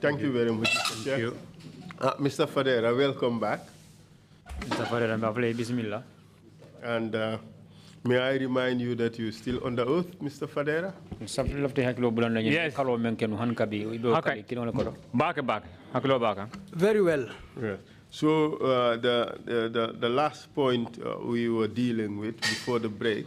Thank you very much. Thank you. Mr. Fadera, welcome back. Mr. Fadera, bismillah. And may I remind you that you're still under oath, Mr. Fadera? Yes. Back. Very well. Yes. So the last point we were dealing with before the break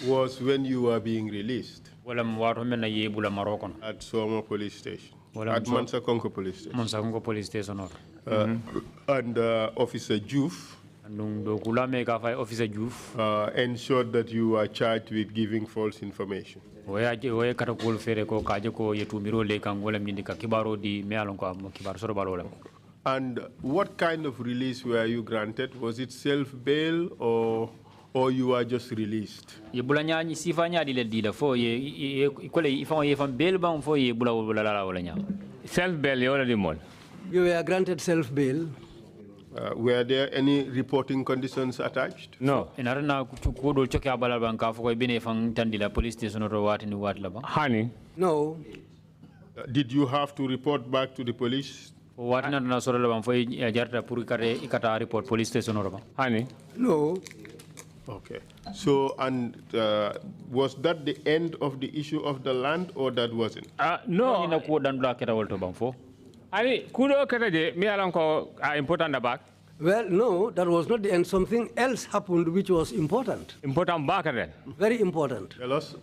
was when you were being released at Soma Police Station, at Mansakonko Police Station. And Officer Juf ensured that you were charged with giving false information. And what kind of release were you granted? Was it self-bail or you were just released? Self-bail, you were granted self-bail. Were there any reporting conditions attached? No. Honey? No. Did you have to report back to the police? Honey? No. Okay. So, and was that the end of the issue of the land, or that wasn't? No. Well, no, that was not the end. Something else happened which was important. Important back. Very important. Tell us.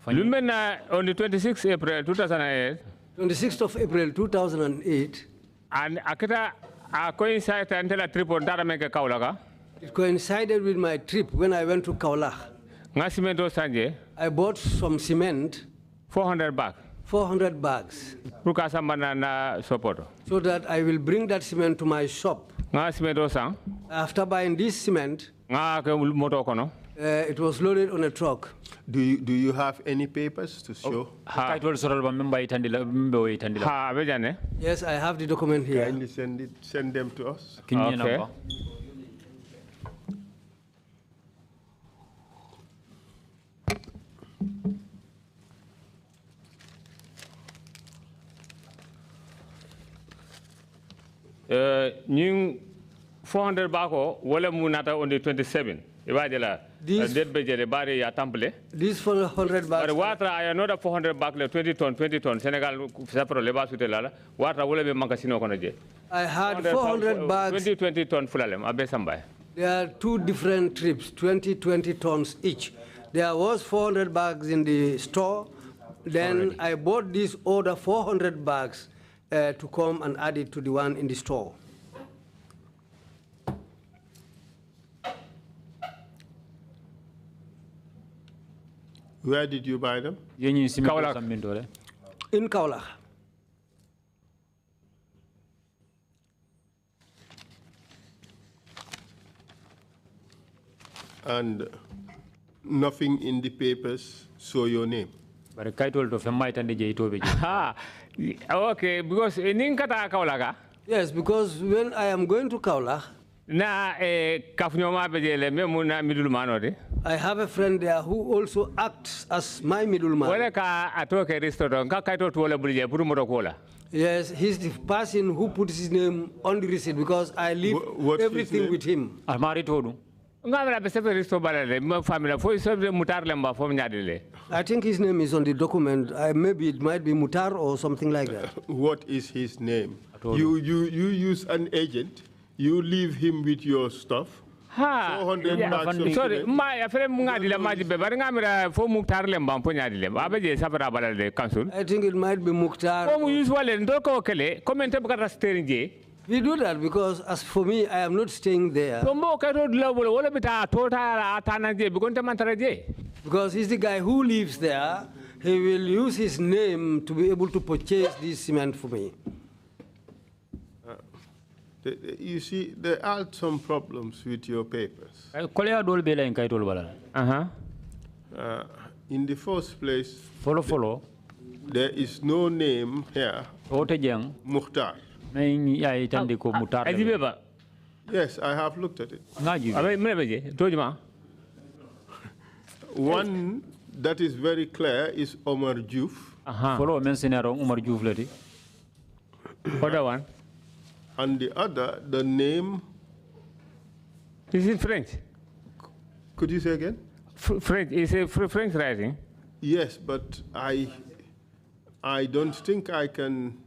On the 26th April 2008. 26th of April 2008. And akita coincided until a trip on Tarameka Kaulaga. It coincided with my trip when I went to Kaulach. I bought some cement. 400 bags. 400 bags. So that I will bring that cement to my shop. After buying this cement, it was loaded on a truck. Do you have any papers to show? Yes, I have the document here. Kindly send them to us. Okay. New 400 bako wala munata on the 27. These 400 bags. Water I another 400 bag 20 ton Senegal separate leba sutela water wala be makasino kono je. I had 400 bags. 20 ton fulalem abe sambay. There are two different trips, 20 tons each. There was 400 bags in the store. Then already. I bought this order 400 bags to come and add it to the one in the store. Where did you buy them? In Kaulach. And nothing in the papers show your name. Okay, because in Kaulaka. Yes, because when I am going to Kaulach, I have a friend there who also acts as my middleman. Yes, he's the person who puts his name on the receipt because I leave everything with him. I think his name is on the document. Maybe it might be Mutar or something like that. What is his name? You use an agent. You leave him with your stuff. 400 bags of sorry, my friend Mungadila Majibe, but I'm for Mukhtar Lembam Punyadilem. Abaje Sabara the council. I think it might be Mukhtar. Oh, usually in Doko Kele, comment about staying. We do that because, as for me, I am not staying there. Because he's the guy who lives there. He will use his name to be able to purchase this cement for me. You see, there are some problems with your papers. In the first place, there is no name here. Mukhtar. Yes, I have looked at it. One that is very clear is Omar Diouf. Follow mention Omar Diouf lady. Other one. And the other, the name. Is it French? Could you say again? French. Is it French writing? Yes, but I don't think I can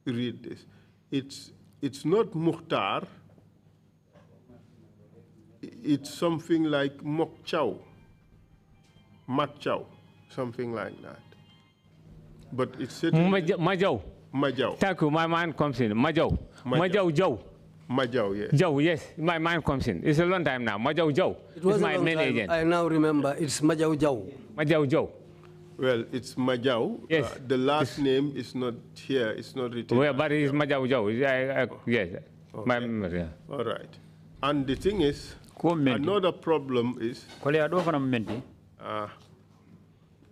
read this. It's not Mukhtar. It's something like Mokchau, Matchau, something like that. But it's Majau. Majau. Thank you. My mind comes in. Majau. Majau Joe. Majau, yes. Joe, yes. My mind comes in. It's a long time now. Majau Joe. It was my main time. agent. I now remember. It's Majau Jau. Majau Joe. Well, it's Majau. Yes. The last name is not here. It's not written. Well, but it's Majau Joe. Yes. Okay. Yeah. All right. And the thing is, another problem is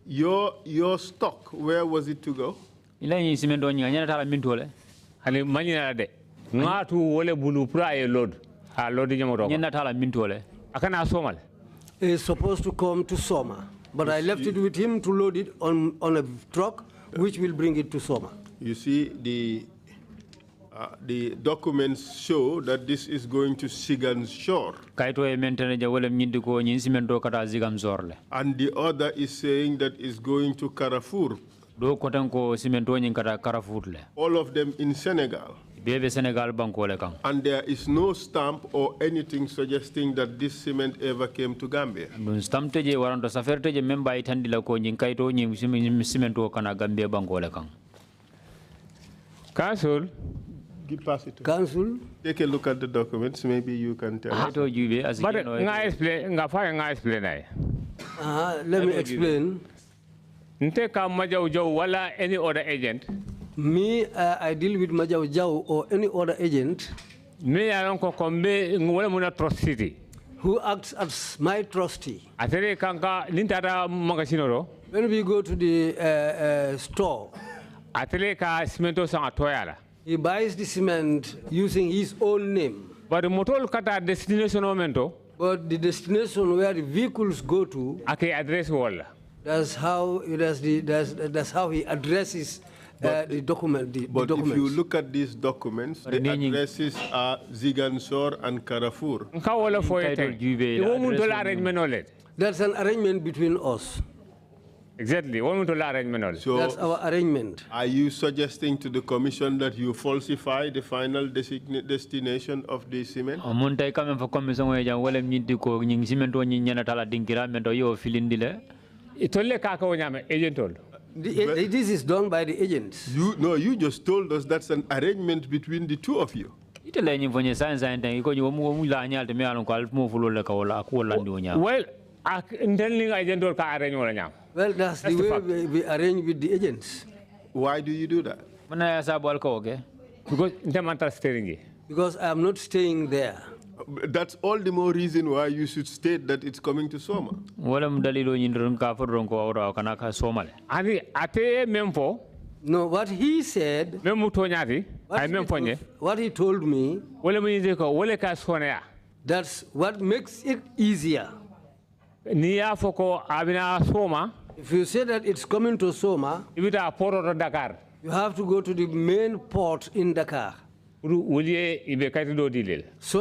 your stock, where was it to go? Ani manina de. Ngatu wole bulu pra e load. A load jamoro. Akana somal. It's supposed to come to Soma, but I left it with him to load it on a truck, which will bring it to Soma. You see, the documents show that this is going to Sigan's shore. And the other is saying that it's going to Carrefour. All of them in Senegal. And there is no stamp or anything suggesting that this cement ever came to Gambia. Council. Pass it to Council. Take a look at the documents. Maybe you can tell us. But Let me explain. Wala any other agent. Me, I deal with Majau Jau or any other agent who acts as my trustee. When we go to the store, he buys the cement using his own name. But the destination where the vehicles go to, that's how he addresses the document. But if you look at these documents, the addresses are Zigansor and Carrefour. That's an arrangement between us. Exactly. So that's our arrangement. Are you suggesting to the commission that you falsify the final destination of the cement? This is done by the agents. You just told us that's an arrangement between the two of you. Well, that's the way we arrange with the agents. Why do you do that? Because I'm not staying there. That's all the more reason why you should state that it's coming to Soma. No, what he said, what he told me, that's what makes it easier. If you say that it's coming to Soma, you have to go to the main port in Dakar so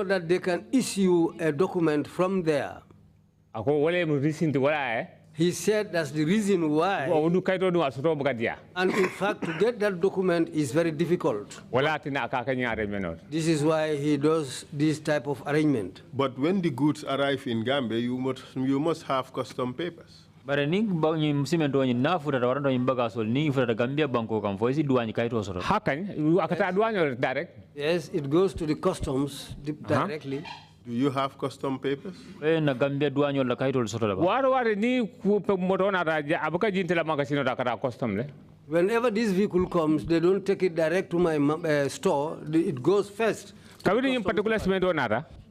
that they can issue a document from there. He said that's the reason why. And in fact, to get that document is very difficult. This is why he does this type of arrangement. But when the goods arrive in Gambia, you must have custom papers. Yes, it goes to the customs directly. Do you have custom papers? Whenever this vehicle comes, they don't take it direct to my store. It goes first.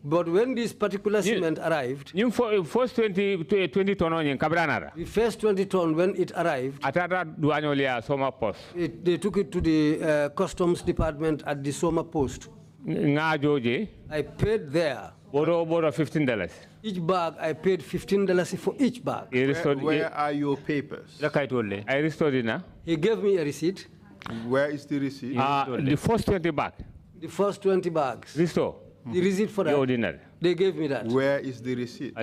But when this particular cement arrived, the first 20 ton, when it arrived, they took it to the customs department at the Soma post. I paid there. Borrow $15. Each bag, I paid $15 for each bag. Where are your papers? I restored it now. He gave me a receipt. Where is the receipt? The first 20 bags. The first 20 bags. Restore. The receipt for that. They gave me that. Where is the receipt? I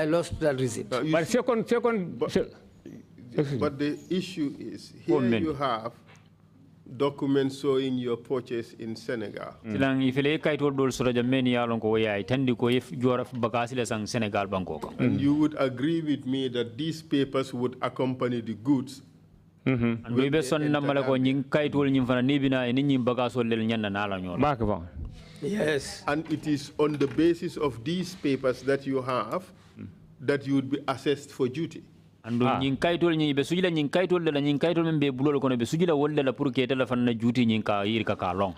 lost that receipt. But the issue is, here you have documents showing your purchase in Senegal. And you would agree with me that these papers would accompany the goods. Yes. And it is on the basis of these papers that you have that you would be assessed for duty. And nyin kaytol nyi be sujila nyin kaytol la nyin kaytol men be bulol kono be sujila wolle la pour kete la fanna juuti nyin ka yir ka long.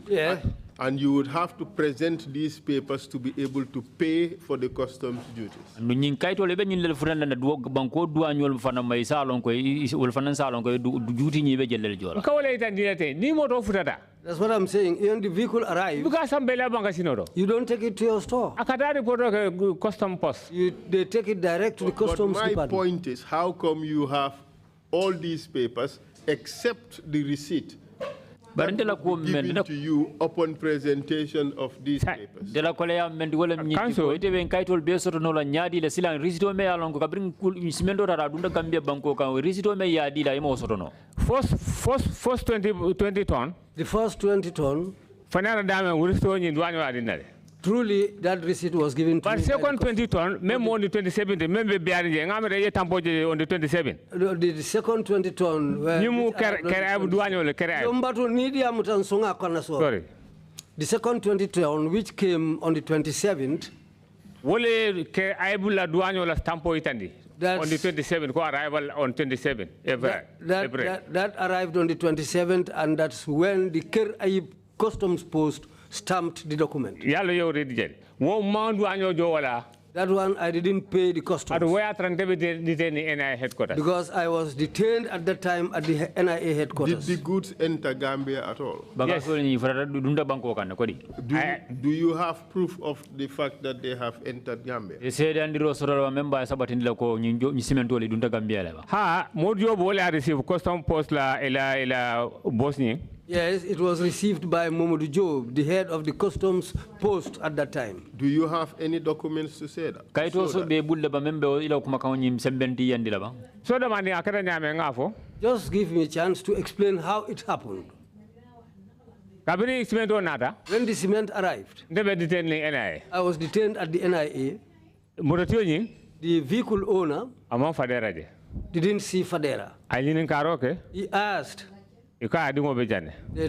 Yeah. And you would have to present these papers to be able to pay for the customs duties. And nyin kaytol be nyin le furan na do banko douanol fanna may salon ko wol fanna salon ko juuti nyi be jellel jola. Ka wala itan dilete ni moto futata. That's what I'm saying. When the vehicle arrives, you don't take it to your store. Custom post. They take it direct to the customs department. My point is, how come you have all these papers except the receipt given to you upon presentation of these papers? Council. First 20 ton. The first 20 ton. Truly, that receipt was given to me. But second 20 ton, même on the 27, même be biarije, ngamere ye tampoje on the 27. The second 20 ton. Sorry. The second 20 ton, which came on the 27th. Wole ke aibula duanyo la tampo itandi. On the 27th, ko arrival on 27th. That arrived on the 27th, and that's when the Ker Ayib Customs Post stamped the document. That one I didn't pay the customs. Because I was detained at that time at the NIA headquarters. Did the goods enter Gambia at all? Yes. Do you have proof of the fact that they have entered Gambia? Modio Bola received custom post la Bosnia. Yes, it was received by Mamadou Job, the head of the customs post at that time. Do you have any documents to say that? Just give me a chance to explain how it happened. When the cement arrived, I was detained at the NIA. The vehicle owner didn't see Fadera. He asked. They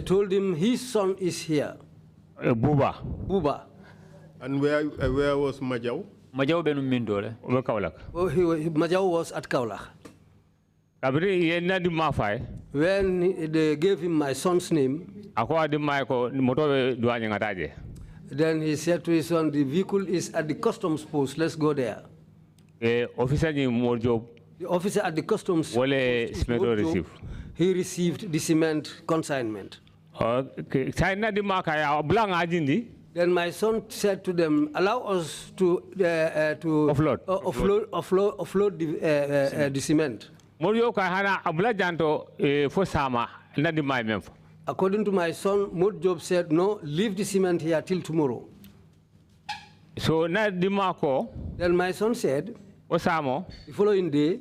told him his son is here. Buba. And where was Majau? Majau benu mindole. Majau was at Kaulak. When they gave him my son's name, then he said to his son, the vehicle is at the customs post, let's go there. The officer at the customs post, he received the cement consignment. Then my son said to them, allow us to offload the cement. According to my son, Mod Job said, no, leave the cement here till tomorrow. So then my son said, the following day,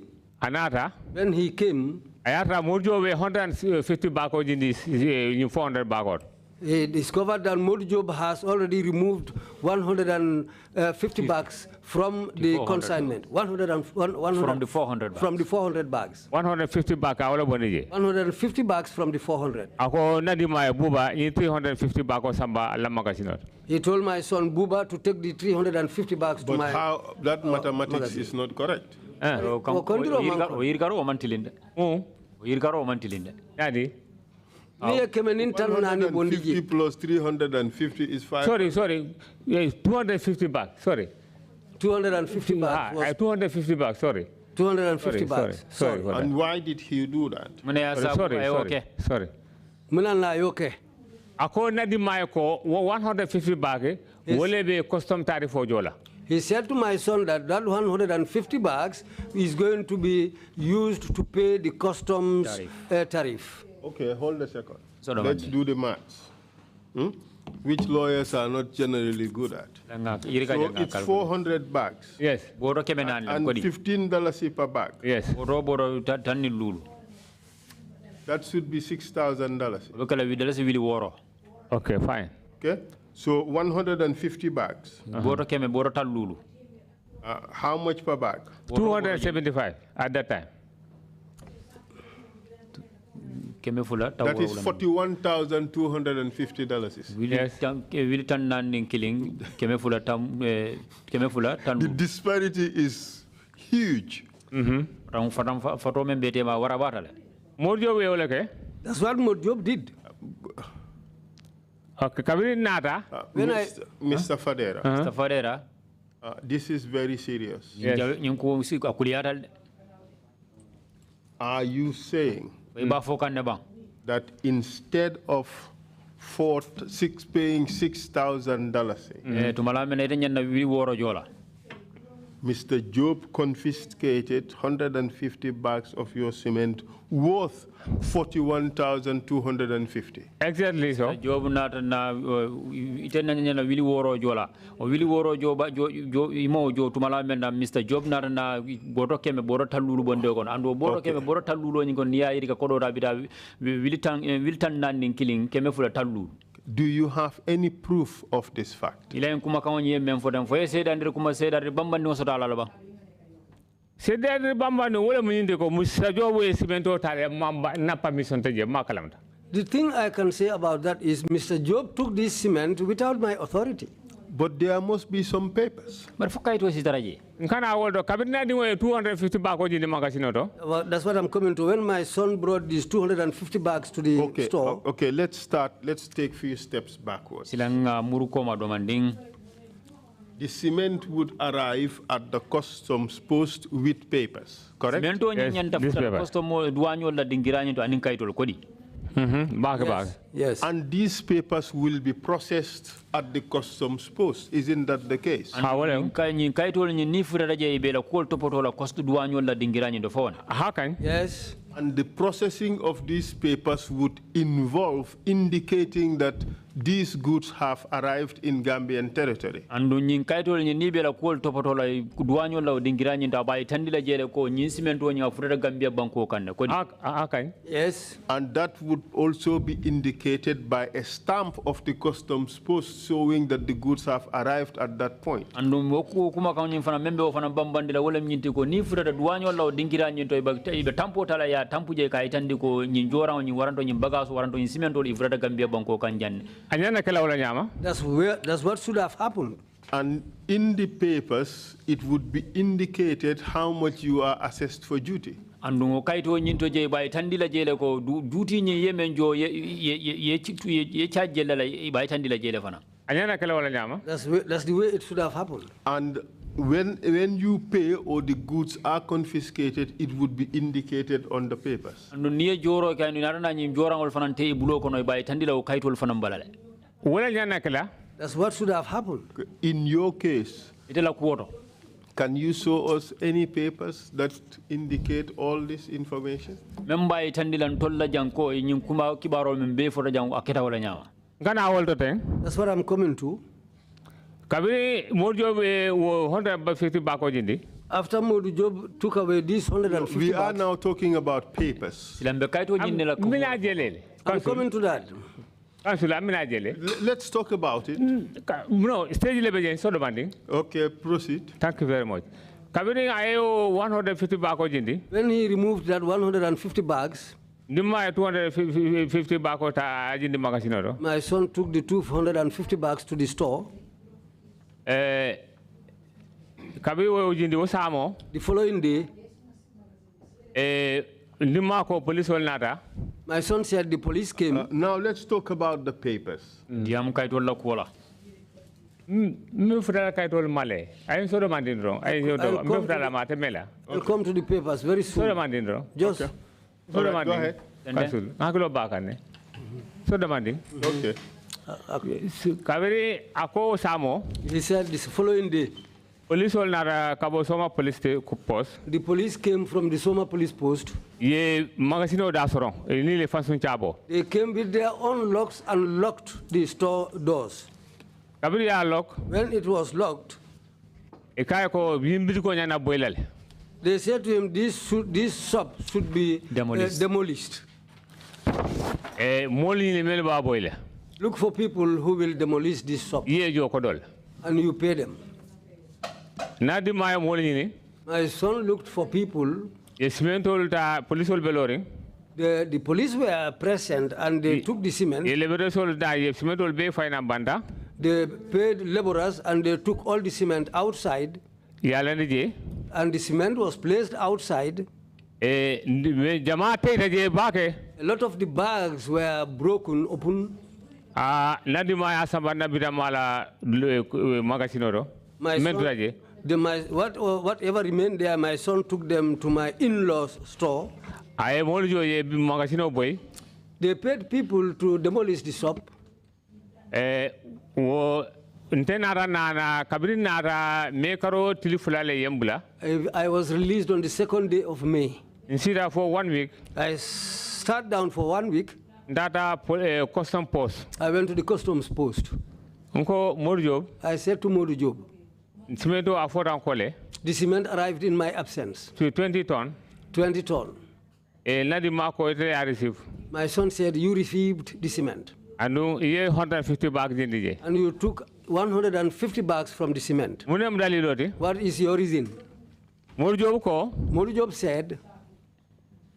when he came, I had 150 barcodes in this 400 barcode. He discovered that Job has already removed 150 bags from the consignment. 100 from the 400 bags. From the 400 bags. 150 bags. 150 bags from the 400. He told my son Buba to take the 350 bags to my. But how that mathematics magazine is not correct. Daddy. 150 plus 350 is 500. Sorry. Yes, 250 bags. Sorry. 250 bags. 250 bags. Sorry. 250 bags. Sorry. And why did he do that? Sorry. Okay. Ako na di mai ko 150 bag wole be custom tariff o jola. He said to my son that 150 bags is going to be used to pay the customs tariff. Okay, hold a second. Let's do the maths. Which lawyers are not generally good at. So it's 400 bags. Yes. And $15 per bag. Yes. That should be $6,000. Okay, fine. Okay, so 150 bags. How much per bag? 275 at that time. That is $41,250. The disparity is huge. That's what Modjob did. Okay, Mr. Fadera. Mr. Fadera. This is very serious. Yes. Are you saying that instead of paying $6,000, Mr. Job confiscated 150 bags of your cement worth $41,250? Exactly so. Job not na itena wili woro jola o wili woro joba jo imo jo tumala menda Mr. Job not na bodo keme bodo talulu bonde kon ando bodo keme bodo talulu ni kon niya iri ka kodo rabida wiltan nan nin killing keme fula talulu. Do you have any proof of this fact? Ila kuma kan yem men fo dem fo seda ndir kuma seda bamba ni sota la ba. Seda bamba no wala muninde ko Mr. Job we cemento tare mamba na permission te je makalamta. The thing I can say about that is Mr. Job took this cement without my authority. But there must be some papers. But for kaito si taraje. Nkana woldo kabina di 250 bags in the magazine to. Well, that's what I'm coming to. When my son brought these 250 bags to the store. Okay, let's take few steps backwards. Silanga muruko madomanding. The cement would arrive at the customs post with papers, correct? Yes, this paper. Yes. And these papers will be processed at the customs post. Isn't that the case? How can? Yes. And the processing of these papers would involve indicating that these goods have arrived in Gambian territory. Andu nyin kaitol nyin ni bela kol topoto la duwanyo la dingira nyin da bay tandila jele ko nyin cemento nya furata Gambia banko kanne ko okay. Yes. And that would also be indicated by a stamp of the customs post showing that the goods have arrived at that point. Andu moku kuma kan nyin fana membe o fana bambandila wala nyinti ko ni furata duwanyo la dingira nyin to ibe tampo tala ya tampu je kay tandi ko nyin joran nyin waranto nyin bagage waranto nyin cemento i furata Gambia banko kan janne. That's what should have happened. And in the papers, it would be indicated how much you are assessed for duty. Andu kaito nyinto je bay tandila jele ko duty nyi yemen jo ye charge la bay tandila jele fana. That's the way it should have happened. And when you pay or the goods are confiscated, it would be indicated on the papers. Andu niye joro ka ni narana nyi jorangol fana te bulo ko no bay tandila o kaitol fana balale. That's what should have happened. In your case, can you show us any papers that indicate all this information? That's what I'm coming to. After Modu took away these 150 we are now talking about papers. I'm coming to that. Let's talk about it. No, stage level so demanding. Okay, proceed. Thank you very much. 150 bags. When he removed that 150 bags, my 250 bags in the magazine. My son took the 250 bags to the store. The following day, my son said the police came. Now let's talk about the papers. I'll come to the papers very soon. Just go ahead. So demanding. Okay. Kaveri ako samo. He said this following day. Police all nara Cabo Soma police post. The police came from the Soma police post. Ye magasino dasoron. Ni le fansun chabo. They came with their own locks and locked the store doors. Kaveri ya lock. When it was locked, E kaya ko bimbi ko nyana boilal. they said to him, this shop should be demolished. Moli ni mel ba boile. Look for people who will demolish this shop. Ye jo kodol. And you pay them. Nadi maya moli ni. My son looked for people. Yes, mentol ta police ol beloring. The police were present and they took the cement. Ye lebere sol da ye mentol be fina banda. They paid laborers and they took all the cement outside. Yala ni je. And the cement was placed outside. Jamate je bake. A lot of the bags were broken open. Nadi maya sambanda bidamala magasinoro. My son, whatever remained there, my son took them to my in-laws' store. They paid people to demolish the shop. I was released on the 2nd day of May. For 1 week. I sat down for 1 week. Custom post. I went to the customs post. I said to Modu Job, the cement arrived in my absence. 20 ton. 20 ton. My son said, you received the cement. And you 150 bags in the and you took 150 bags from the cement. What is your reason? Modu Job said,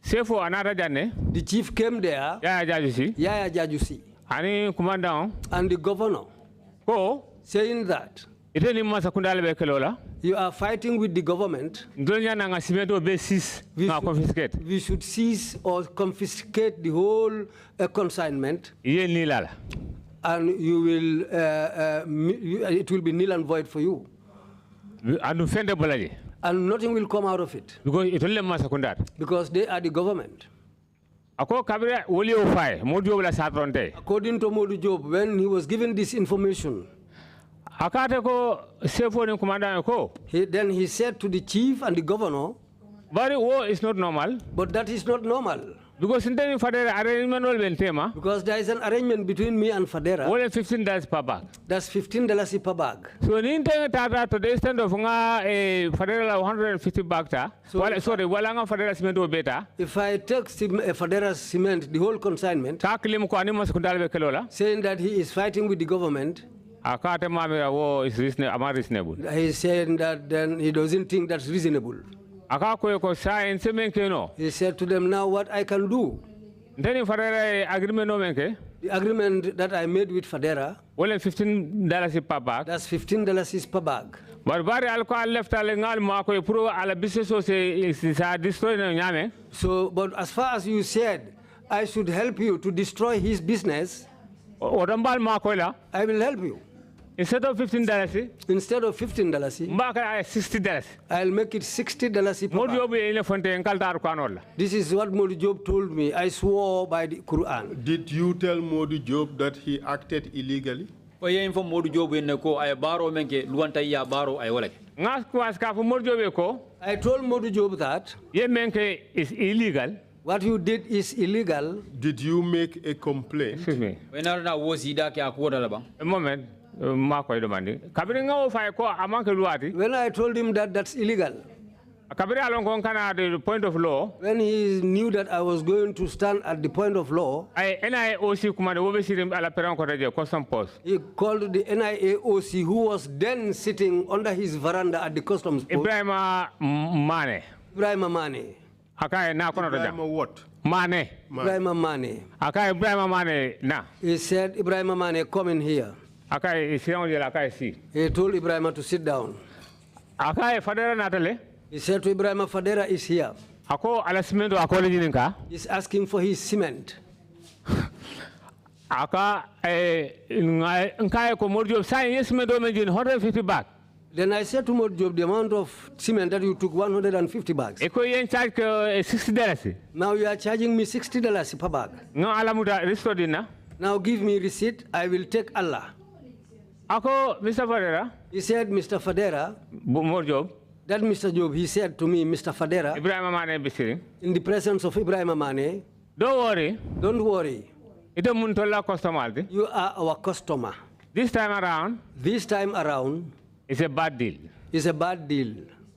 the chief came there, Yaya Jajusi, and the governor, saying that you are fighting with the government. We should seize or confiscate the whole consignment. And you will, it will be nil and void for you. And nothing will come out of it. Because they are the government. According to Modu Job, when he was given this information, then he said to the chief and the governor, war is not normal. But that is not normal. Because there is an arrangement between me and Fadera. Only $15 per bag. That's $15 per bag. So in internet to the extent of Fadera 150 bags. Sorry, Fadera cement beta. If I take Fadera's cement, the whole consignment, saying that he is fighting with the government, war is reasonable. He's saying that then he doesn't think that's reasonable. He said to them, now what I can do? The agreement that I made with Fadera, only $15 per bag. That's $15 per bag. But but as far as you said, I should help you to destroy his business, I will help you. Instead of $15, $60. I'll make it $60 per bag. This is what Modu Job told me. I swore by the Quran. Did you tell Modu Job that he acted illegally? I told Modu Job that is illegal. What you did is illegal. Did you make a complaint? Excuse me. A moment. When I told him that that's illegal, the point of law, when he knew that I was going to stand at the point of law, he called the NIAOC, who was then sitting under his veranda at the customs post. Ibrahim Mane. Ibrahim what? Mane. Ibrahim Mane. Ibrahim Mane. Na. He said, Ibrahim Mane, come in here. He told Ibrahim to sit down. He said to Ibrahim, Fadera is here. He's asking for his cement. Then I said to Mod Job, the amount of cement that you took, 150 bags. Eko yen charge $60. Now you are charging me $60 per bag. No alamuta restored na. Now give me receipt, I will take Allah. Ako Mr. Fadera. He said, Mr. Fadera. More job. That Mr. Job, he said to me, Mr. Fadera. Ibrahim Amane Bisiring. In the presence of Ibrahim Amane. Don't worry. Don't worry. Ito muntola customer. You are our customer. This time around. This time around. It's a bad deal. It's a bad deal.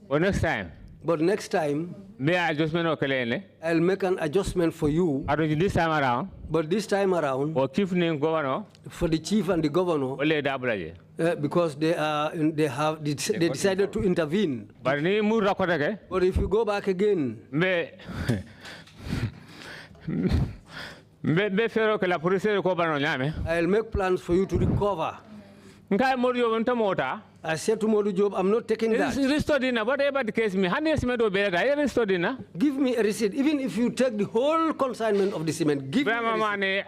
But next time. But next time. May adjustment okay? I'll make an adjustment for you. This time around. But this time around. Or chief name governor. For the chief and the governor. Because they decided to intervene. But if you go back again. I'll make plans for you to recover. I said to Modu Job, I'm not taking that. Whatever the case me, give me a receipt. Even if you take the whole consignment of the cement, give me a receipt.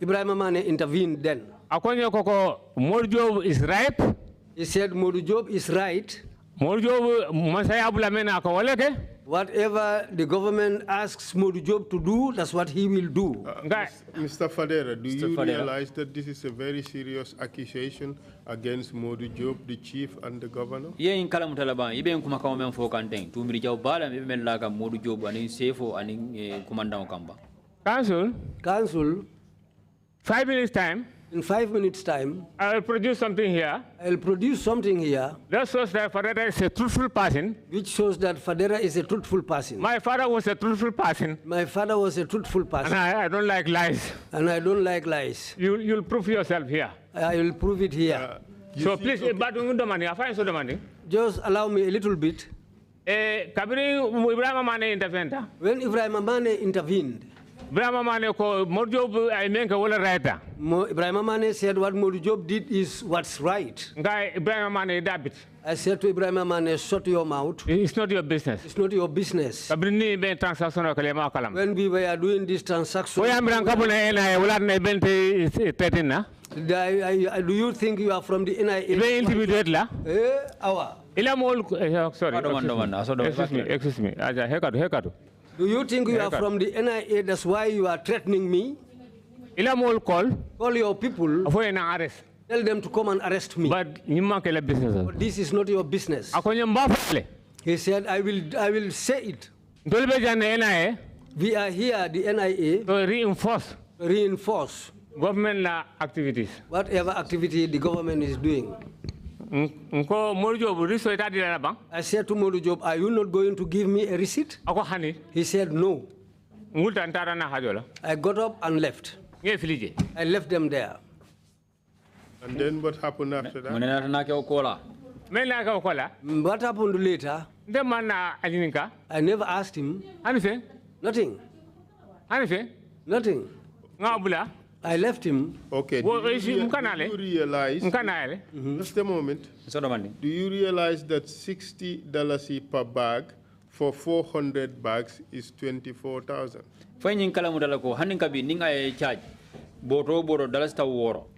Ibrahim Amane intervened then. Modu Job is right. He said Modu Job is right. Whatever the government asks Modu Job to do, that's what he will do. Mr. Fadera, do you realize that this is a very serious accusation against Modu Job, the chief and the governor? Yeah, in Kalamutalaban, even Kumakaman for contain, to Mirjao Bala, even like a Modu Job and in Sefo and in Commandant Kamba. Council, 5 minutes time. In 5 minutes' time, I will produce something here. I'll produce something here. That shows that Fadera is a truthful person. Which shows that Fadera is a truthful person. My father was a truthful person. My father was a truthful person. And I don't like lies. And I don't like lies. You'll prove yourself here. I will prove it here. So please, okay. Just allow me a little bit. When Ibrahim Amane intervened, Ibrahim Amane said what Modu Job did is what's right. I said to Ibrahim Amane, shut your mouth. It's not your business. It's not your business. When we were doing this transaction, do you think you are from the NIA? Sorry. Excuse me. Do you think you are from the NIA? That's why you are threatening me? Call your people. Tell them to come and arrest me. But this is not your business. He said, I will say it. We are here, the NIA, to reinforce government activities. Whatever activity the government is doing. I said to Modu Job, are you not going to give me a receipt? He said no. I got up and left. I left them there. And then what happened after that? What happened later? I never asked him. Nothing. Nothing. I left him. Okay. Do you realize? Just a moment. Do you realize that $60 per bag for 400 bags is $24,000? Finding Kalamudala ko handing kabi ninga charge boro dalas ta woro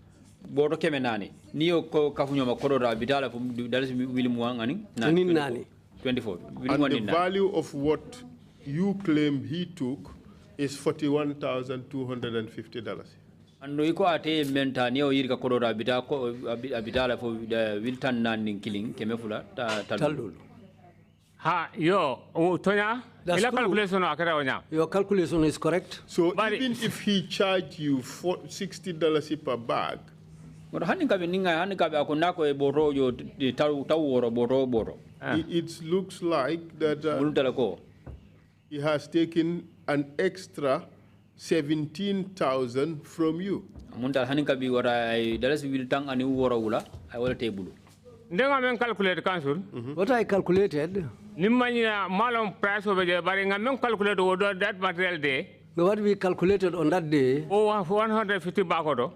boro kemenani niyo ko kafunyo makoro abitala from dalas William Wangani nani 24. And the value of what you claim he took is $41,250. And we ko ate menta niyo yirka kodora abitala for Wilton nan killing kemefula talul. Ha, yo, Tonya, your calculation is correct. So even if he charged you for $60 per bag, it looks like that he has taken an extra $17,000 from you. What I calculated, what we calculated on that day, 150 back out of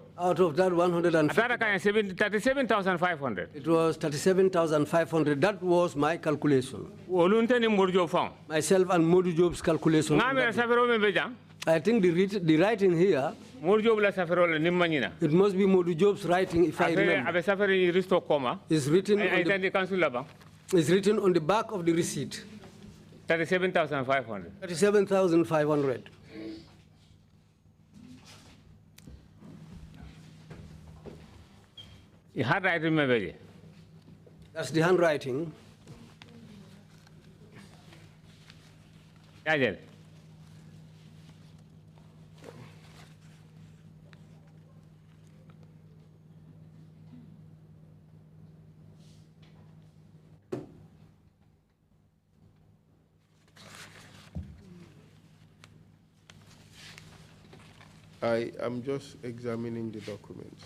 that 150, 37,500. it was 37,500. That was my calculation. Myself and Modu Job's calculation. I think the writing here, it must be Modu Job's writing, if I remember. It's written on the back of the receipt. 37,500. 37,500. Handwriting. That's the handwriting. Yeah. I am just examining the documents.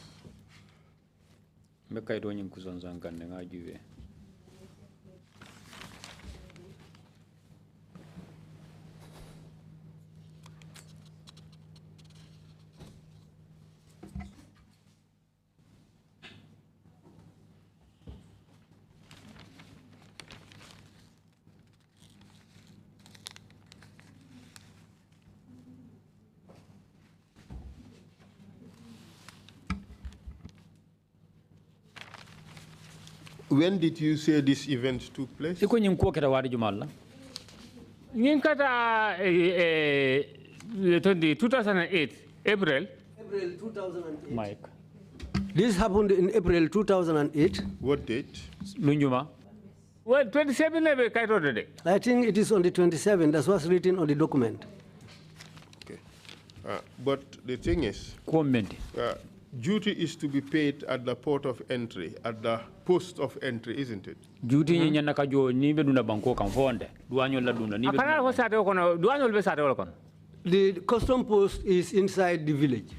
When did you say this event took place? 2008 April. April 2008. Mike. This happened in April 2008. What date? Lunjuma. Well, 27 I think it is on the 27th. That's what's written on the document. Okay. But the thing is, duty is to be paid at the port of entry, at the post of entry, isn't it? Duty The custom post is inside the village.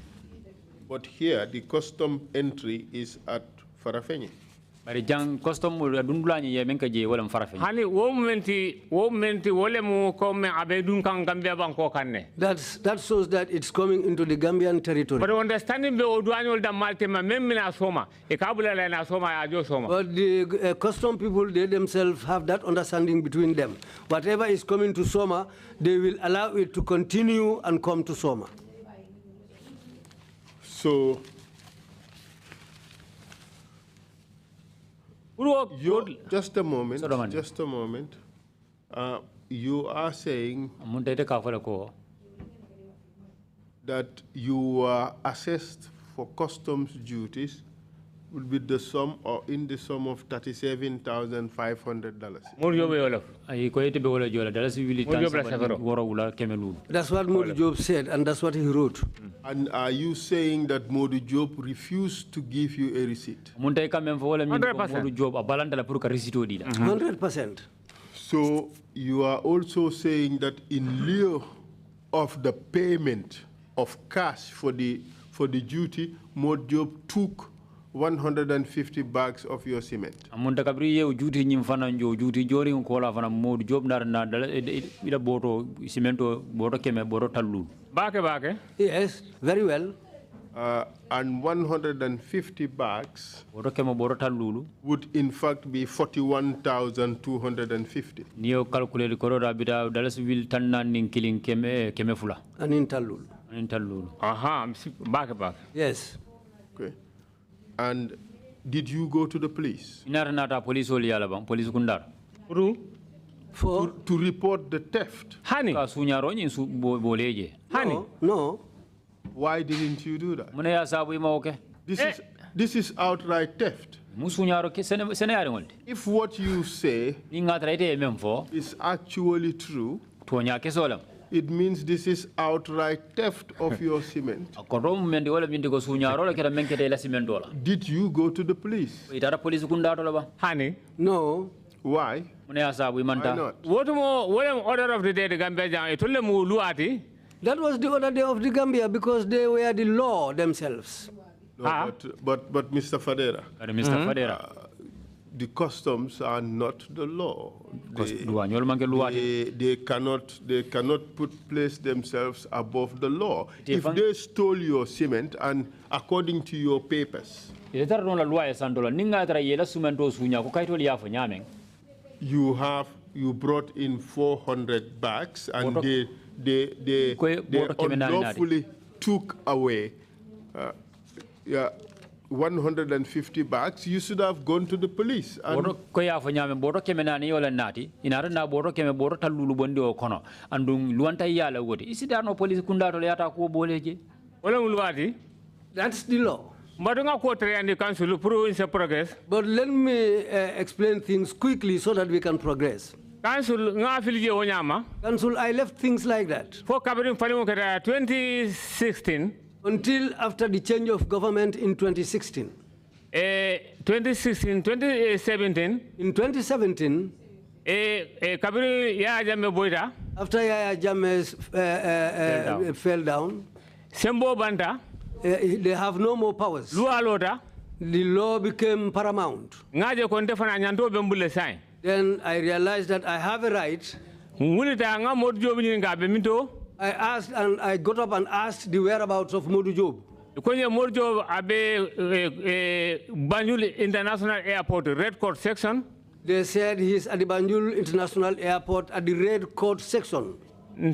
But here, the custom entry is at Farafenni. Hani that shows that it's coming into the Gambian territory. But understanding But the custom people, they themselves have that understanding between them. Whatever is coming to Soma, they will allow it to continue and come to Soma. So, just a moment. You are saying that you were assessed for customs duties with the sum or in the sum of $37,500. That's what Modu Job said, and that's what he wrote. And are you saying that Modu Job refused to give you a receipt? 100%. So you are also saying that in lieu of the payment of cash for the duty, Modu Job took 150 bags of your cement. Yes, very well. And 150 bags would in fact be 41,250. And in Talul. Back. Yes. Okay. And did you go to the police? To report the theft? No. Why didn't you do that? This is outright theft. If what you say is actually true, it means this is outright theft of your cement. Did you go to the police? No. Why? Why not? What order of the day the Gambia? That was the other day of the Gambia because they were the law themselves. No, but Mr. Fadera. The customs are not the law. They cannot place themselves above the law. If they stole your cement and according to your papers, you brought in 400 bags and they unlawfully took away 150 bags, you should have gone to the police. Boro koya fanyame boro kemenani yola nati inara na boro keme boro talulu bondi o kono andung luanta yala wodi isida no police kunda to yata ko boleje wala mulwati. That's the law. But let me explain things quickly so that we can progress. Council, I left things like that. For 2016. Until after the change of government in 2016. 2017. In 2017. After Yaya Jammeh fell down. Sembo Banta. They have no more powers. The law became paramount. Then I realized that I have a right. I asked and I got up and asked the whereabouts of Modu Job. Banjul International Airport, Red Court section. They said he's at the Banjul International Airport at the Red Court section. I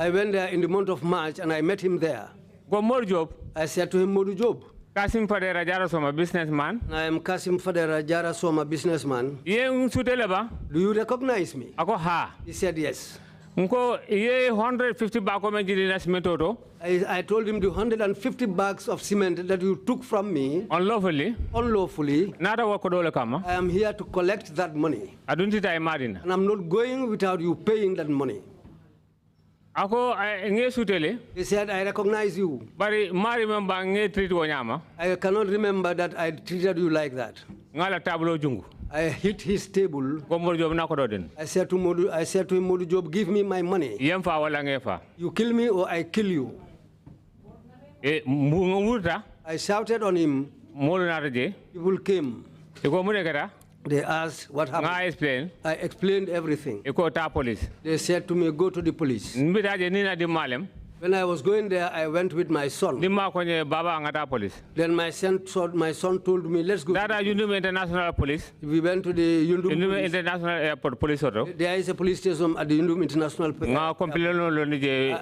went there in the month of March and I met him there. I said to him, Modu Job. Kassim Fadera Pt2 businessman. I am Kassim Fadera Pt2 businessman. Do you recognize me? He said yes. I told him the 150 bags of cement that you took from me unlawfully. I am here to collect that money. And I'm not going without you paying that money. He said, I recognize you. I cannot remember that I treated you like that. I hit his table. I said to him, Modu Job, give me my money. You kill me or I kill you. I shouted on him. People came. They asked what happened. I explained everything. They said to me, go to the police. When I was going there, I went with my son. Then my son told me, let's go. International Police. We went to the Yundum International Airport Police. There is a police station at the Yundum International Police.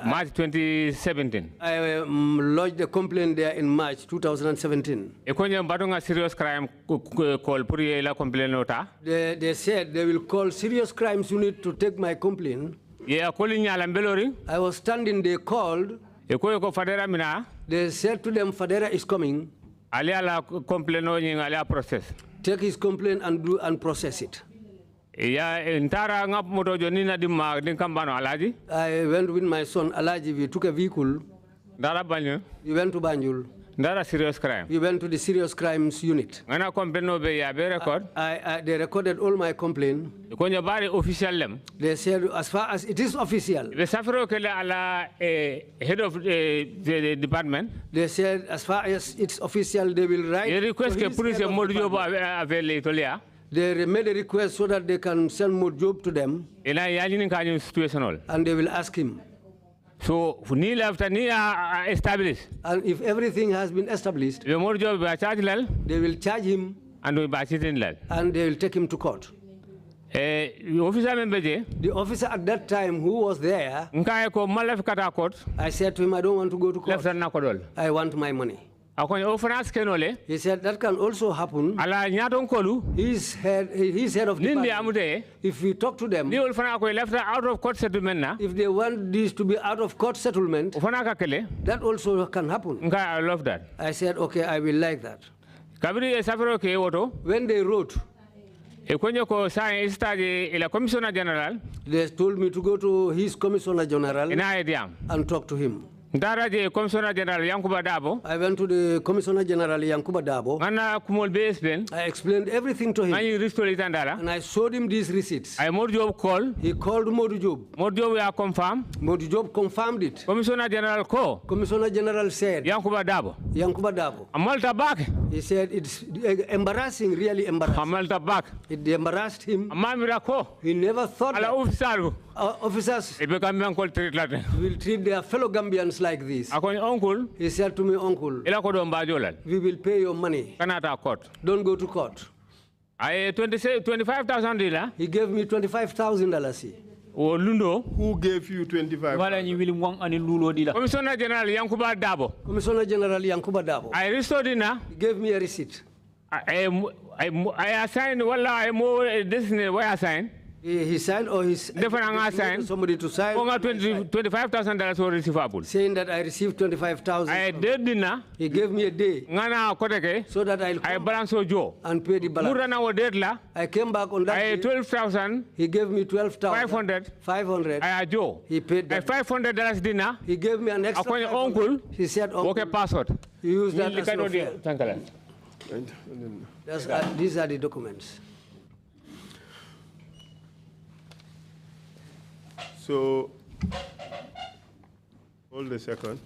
March 2017. I lodged a complaint there in March 2017. Serious crime call. They said they will call serious crimes unit to take my complaint. I was standing, they called. They said to them, Fadera is coming. Take his complaint and process it. I went with my son, Alaji. We took a vehicle. We went to Banjul. Serious crime. We went to the serious crimes unit. They recorded all my complaints. They said, as far as it is official. Head of the department. They said, as far as it's official, they will write. They made a request so that they can send more job to them. And they will ask him. So, established. And if everything has been established, they will charge him and they will take him to court. The officer at that time who was there, I said to him, I don't want to go to court. I want my money. He said that can also happen. He's head of department. If we talk to them, if they want this to be out of court settlement, that also can happen. I love that. I said, okay, I will like that. When they wrote, they told me to go to his Commissioner General and talk to him. I went to the Commissioner General Yankuba Dabo. I explained everything to him. And I showed him these receipts. He called Modu Job. Modu Job confirmed it. Commissioner General said, Yankuba Dabo. He said, it's embarrassing, really embarrassing. It embarrassed him. He never thought that officers will treat their fellow Gambians like this. He said to me, Uncle, we will pay your money. Don't go to court. $25,000. He gave me $25,000. Who gave you 25,000? Commissioner General Yankuba Dabo. Commissioner General Yankuba Dabo. I restored it now. He gave me a receipt. I assigned, this is where I signed. He signed or he signed somebody to sign. $25,000 were receivable. Saying that I received 25,000. I did dinner. He gave me a day. So that I balance Joe and pay the balance. I came back on that day. 12,000. He gave me 12,500. 500. I Joe. He paid that. $500 dinner. He gave me an extra. Uncle. He said, uncle. Okay, password. He used that as no fare. These are the documents. So, hold a second.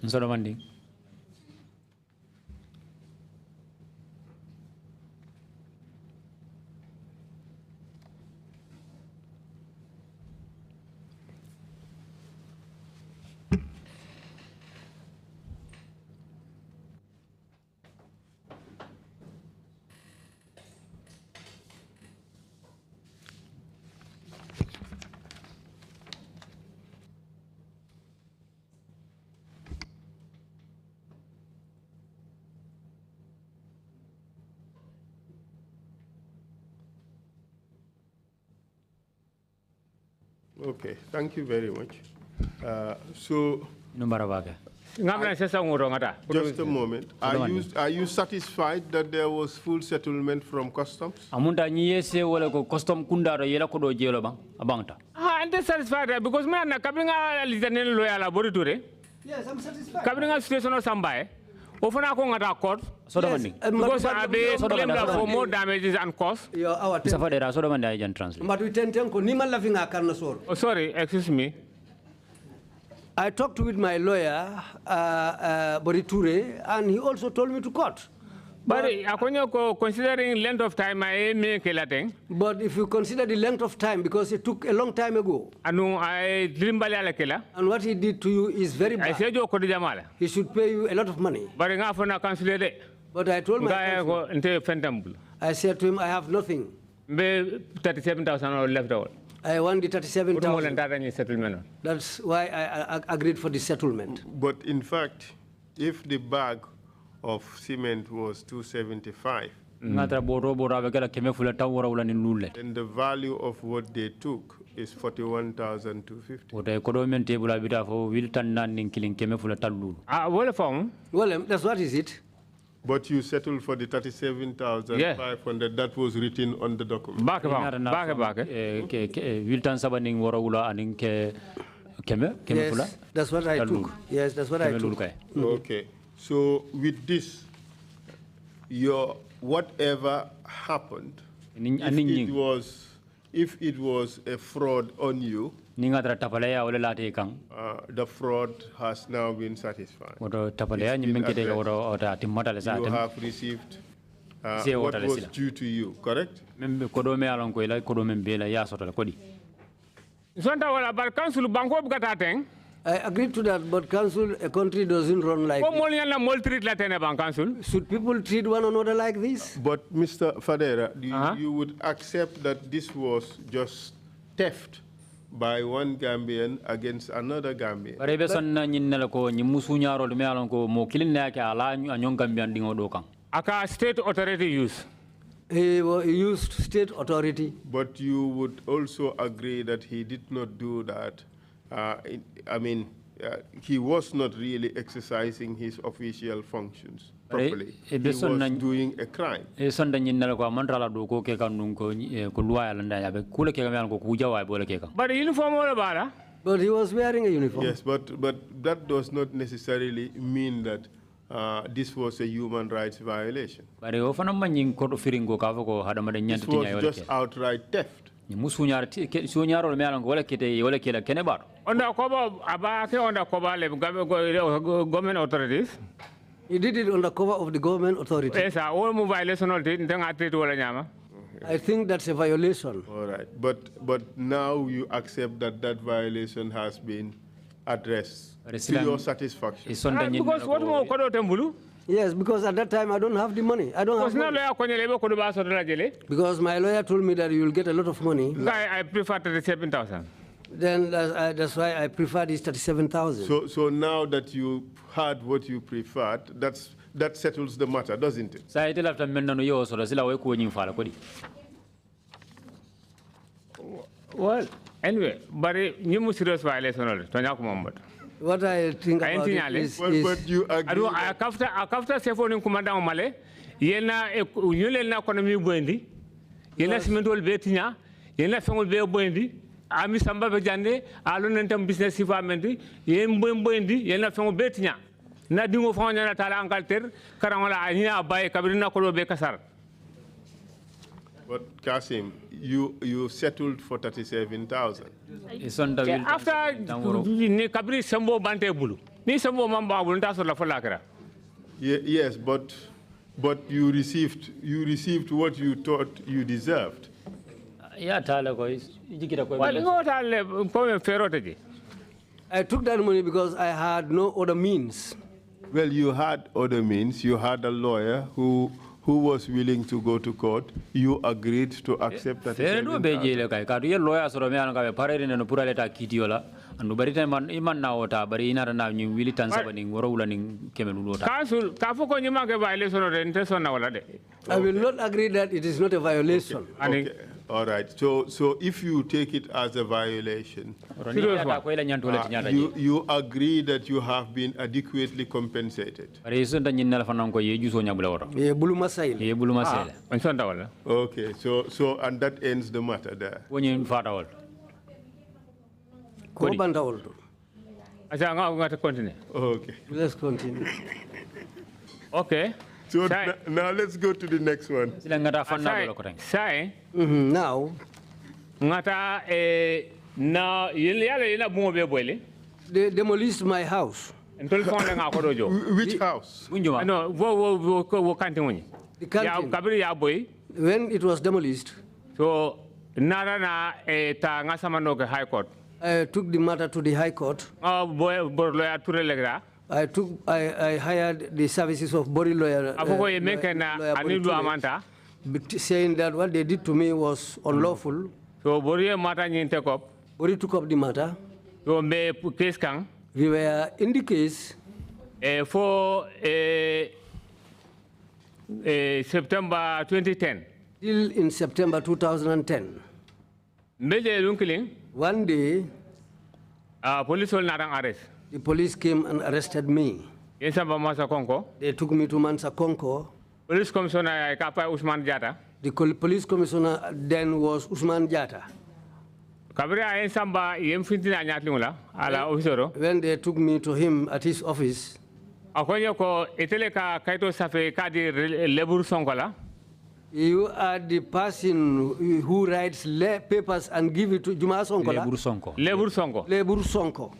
Okay, thank you very much. So, just a moment. Are you satisfied that there was full settlement from customs? I'm satisfied because man, yes, I'm satisfied. Kabringa station or somebody. Often I go at court. Because I be claimed for more damages and costs. But we tend oh, sorry, excuse me. I talked with my lawyer, Pt2 and he also told me to court. But considering length of time, I make a thing. But if you consider the length of time, because it took a long time ago, and what he did to you is very bad. He should pay you a lot of money. But I told my counsel, I said to him, I have nothing. 37,000 left over. I want the 37,000. That's why I agreed for the settlement. But in fact, if the bag of cement was 275, and the value of what they took is 41,250. Well, that's what is it. But you settled for the 37,500 that was written on the document. Yes, that's what I took. Yes, that's what I took. Okay. So with this, your whatever happened, if it was a fraud on you, the fraud has now been satisfied. You have received what was due to you, correct? I agree to that, but council, a country doesn't run like this. Should people treat one another like this? But Mr. Fadera, you would accept that this was just theft by one Gambian against another Gambian? Aka state authority use. He used state authority. But you would also agree that he did not do that. He was not really exercising his official functions properly. He was doing a crime. But uniform, but he was wearing a uniform. Yes, but that does not necessarily mean that this was a human rights violation. This was just outright theft. Under government authorities. He did it on the cover of the government authority. Yes, all violation. I think that's a violation. All right, but now you accept that that violation has been addressed to your satisfaction. Because what more? Yes, because at that time I don't have the money. I don't have money. Because my lawyer told me that you will get a lot of money. I prefer 37,000. Then that's why I prefer this 37,000. So now that you had what you preferred, that settles the matter, doesn't it? Well, anyway, but you must serious violation. What I think about it is... But you agree... After Sephone Commandant Male, Yena Yulena economy Buendi, Yena Cemental Betina, Yena Family Bear Buendi, Ami Samba Jande, Alunentum business environment, Yen Buendi, Yena Family Betina. Nadingo found Natala Angalter, Karamala, Ania by Cabrina Colo Becasar. But Kassim, you settled for 37,000. After Cabri Sambo Bante Bulu, ni Sambo Mamba Buntas or La Falacra. Yes, but you received what you thought you deserved. I took that money because I had no other means. Well, you had other means. You had a lawyer who was willing to go to court. You agreed to accept that. I will not agree that it is not a violation. Okay. All right. So if you take it as a violation, you agree that you have been adequately compensated. Okay. So and that ends the matter there. Okay. Let's continue. Okay. So now let's go to the next one. Now, they demolished my house. Which house? No, The canteen. When it was demolished, so High Court. I took the matter to the High Court. I hired the services of body lawyer, saying that what they did to me was unlawful. So Bori take up. Bori took up the matter. So me case kang. We were in the case for September 2010. Till in September 2010. One day, police will not arrest. The police came and arrested me. They took me to Mansakonko. Police commissioner Usman Jata. The police commissioner then was Usman Jata. When they took me to him at his office, you are the person who writes papers and give it to Juma Sonkola. Lebur Sonko.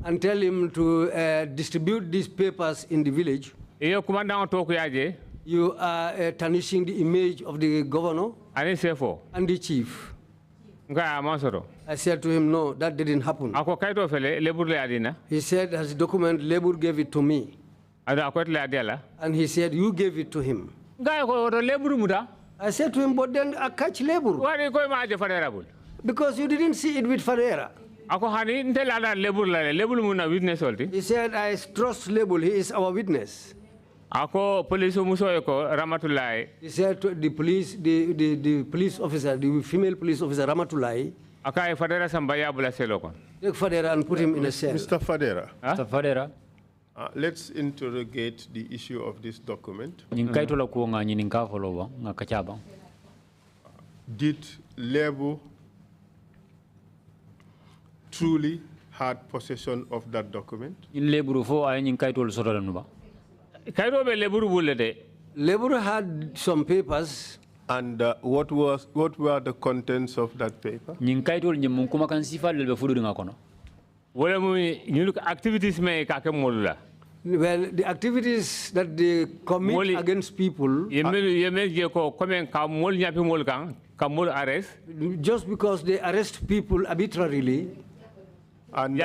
And tell him to distribute these papers in the village. You are tarnishing the image of the governor and the chief. I said to him, no, that didn't happen. He said, as a document, Lebur gave it to me. And he said, you gave it to him. I said to him, but then I catch Lebur. Because you didn't see it with Fadera. He said, I trust Lebur, he is our witness. He said to the police, the police officer, the female police officer, Ramatulai, take Fadera and put him in a cell. Mr. Fadera. Huh? Mr. Fadera. Let's interrogate the issue of this document. Did Lebur truly had possession of that document? Lebur had some papers. And what were the contents of that paper? Well, the activities that they commit against people, just because they arrest people arbitrarily, and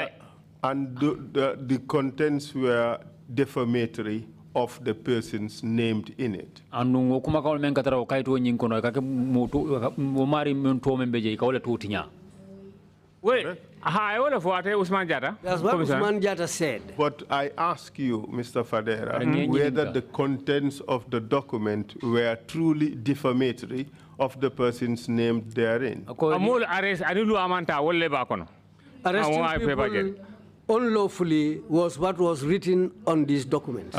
the contents were defamatory of the persons named in it. Wait, I want to Usman Jata. That's what Usman Jata said. But I ask you, Mr. Fadera, whether the contents of the document were truly defamatory of the persons named therein. Arresting people unlawfully was what was written on these documents.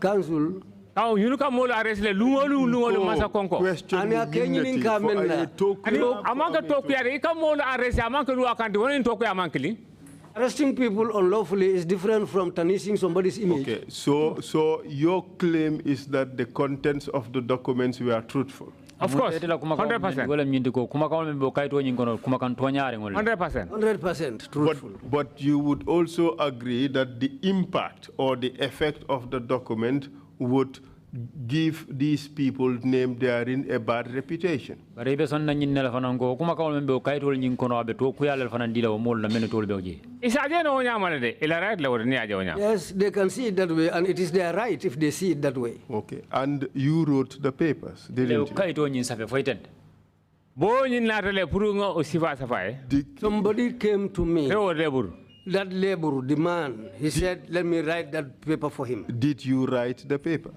Council. Oh, you can more arrest the Lungo Masa Conco. And I can't even come in. Among the Tokyo, you can more arrest Amanka Luakanti in Tokyo Amankili. Arresting people unlawfully is different from tarnishing somebody's image. Okay, so your claim is that the contents of the documents were truthful? Of course, 100%. 100% truthful. But you would also agree that the impact or the effect of the document would give these people named therein a bad reputation. Yes, they can see it that way, and it is their right if they see it that way. Okay, and you wrote the papers, didn't you? Somebody came to me. That labor, the man, he said, let me write that paper for him. Did you write the paper?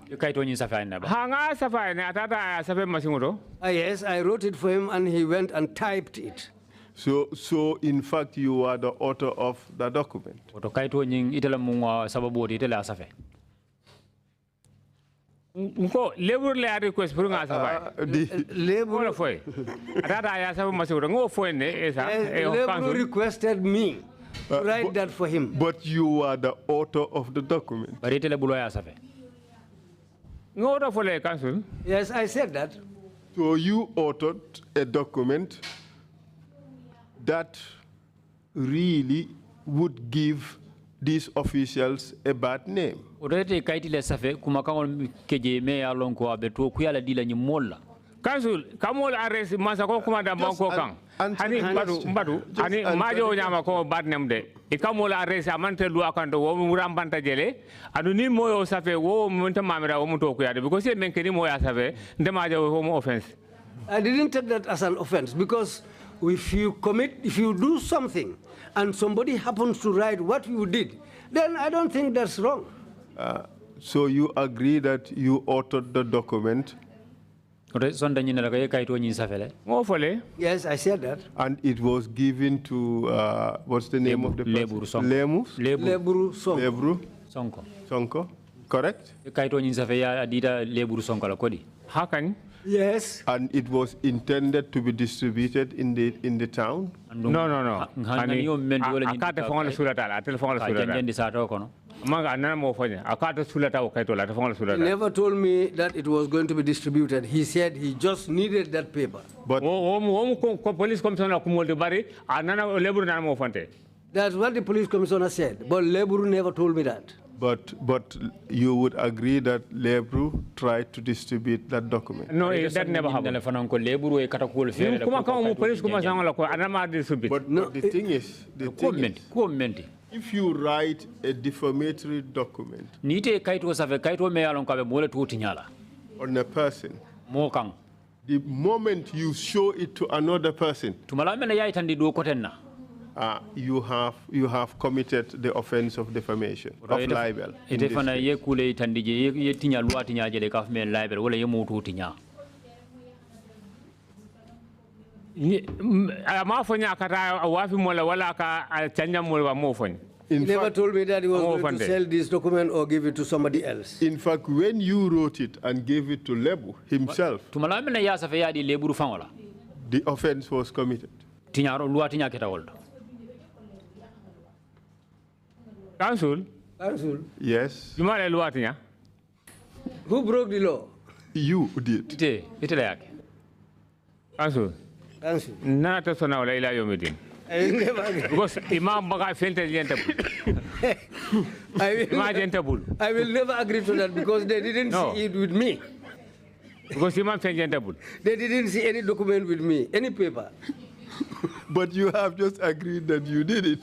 Yes, I wrote it for him and he went and typed it. So in fact, you are the author of the document. Labor requested me. Write that for him. But you are the author of the document. Yes, I said that. So you authored a document that really would give these officials a bad name. Council, come on, arrest Masako Commander Banco Kang. Hani Mbadu, Hani Majo Yamako bad name de. Ikamola arrest Amante Luakando, Murambanta Jele, Aduni Moyo Safe, Wo Muntamamera, Omutokia, because he menkini Moya Save, the Majo home offense. I didn't take that as an offense because if you do something and somebody happens to write what you did, then I don't think that's wrong. So you agree that you authored the document? Yes, I said that. And it was given to, what's the name of the person? Leburu Sonko. Sonko, correct? How can? Yes. And it was intended to be distributed in the town? No. Never told me that it was going to be distributed. He said he just needed that paper. But police commissioner that's what the police commissioner said. But Leburu never told me that. But you would agree that Lebru tried to distribute that document? No, that never happened. But the thing is, if you write a defamatory document on a person, the moment you show it to another person, you have committed the offense of defamation, of libel. He never told me that he was going to sell this document or give it to somebody else. In fact, when you wrote it and gave it to Lebu himself, the offense was committed. Council? Yes. Who broke the law? You did. Council? Nana Tasona Laila Yomidin. Because Imam Baga I will never agree to that because they didn't see it with me. Because Imam They didn't see any document with me, any paper. But you have just agreed that you did it.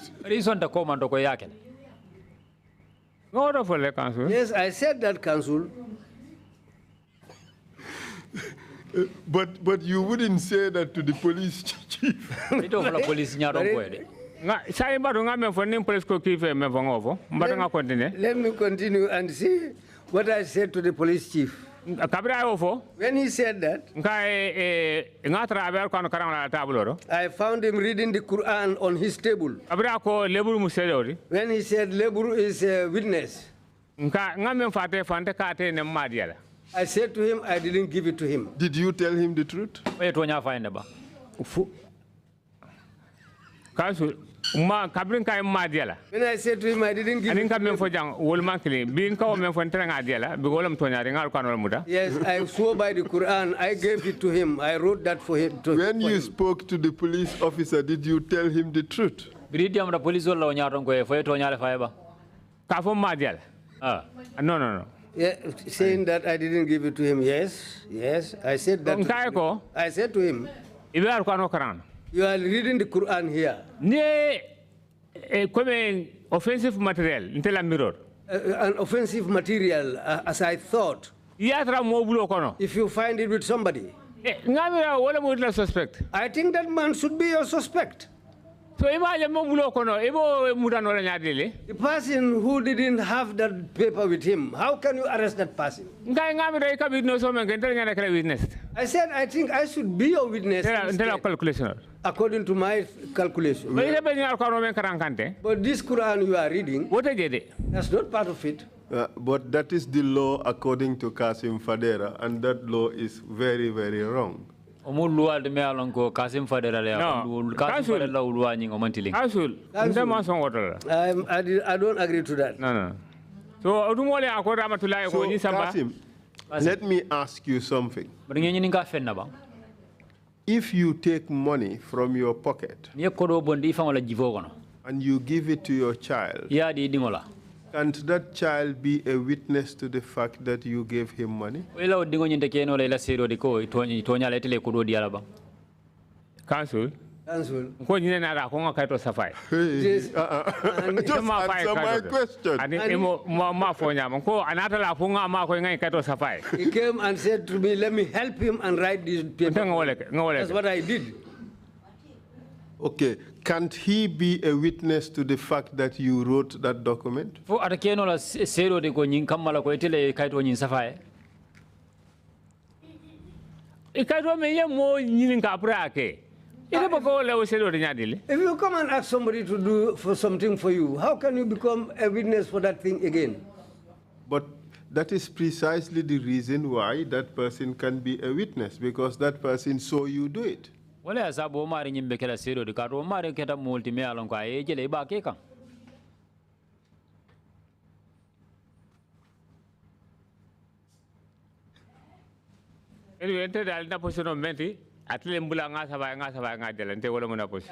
Council. Yes, I said that, Council. But you wouldn't say that to the police chief. Let me continue and see what I said to the police chief. When he said that, I found him reading the Quran on his table. When he said Leburu is a witness, I said to him, I didn't give it to him. Did you tell him the truth? When I said to him, I didn't give it to him. Yes, I swore by the Quran, I gave it to him. I wrote that for him. When you spoke to the police officer, did you tell him the truth? No. Yeah, saying that I didn't give it to him. Yes, I said that. I said to him, you are reading the Quran here. Offensive material, an offensive material, as I thought. If you find it with somebody, I think that man should be your suspect. So the person who didn't have that paper with him, how can you arrest that person? I said, I think I should be a witness according to my calculation. But this Quran you are reading, that's not part of it. But that is the law according to Kassim Fadera, and that law is very, very wrong. No. Kassim Fadera I don't agree to that. No. So Kassim, let me ask you something. If you take money from your pocket and you give it to your child, can't that child be a witness to the fact that you gave him money? Council. Just answer my question. He came and said to me, let me help him and write this paper. That's what I did. Okay, can't he be a witness to the fact that you wrote that document? If you come and ask somebody to do something for you, how can you become a witness for that thing again? But that is precisely the reason why that person can be a witness, because that person saw you do it. Wala sabu mari nyimbe kala sero de karo mari keta multi me alon kwa ejele ba ke kan.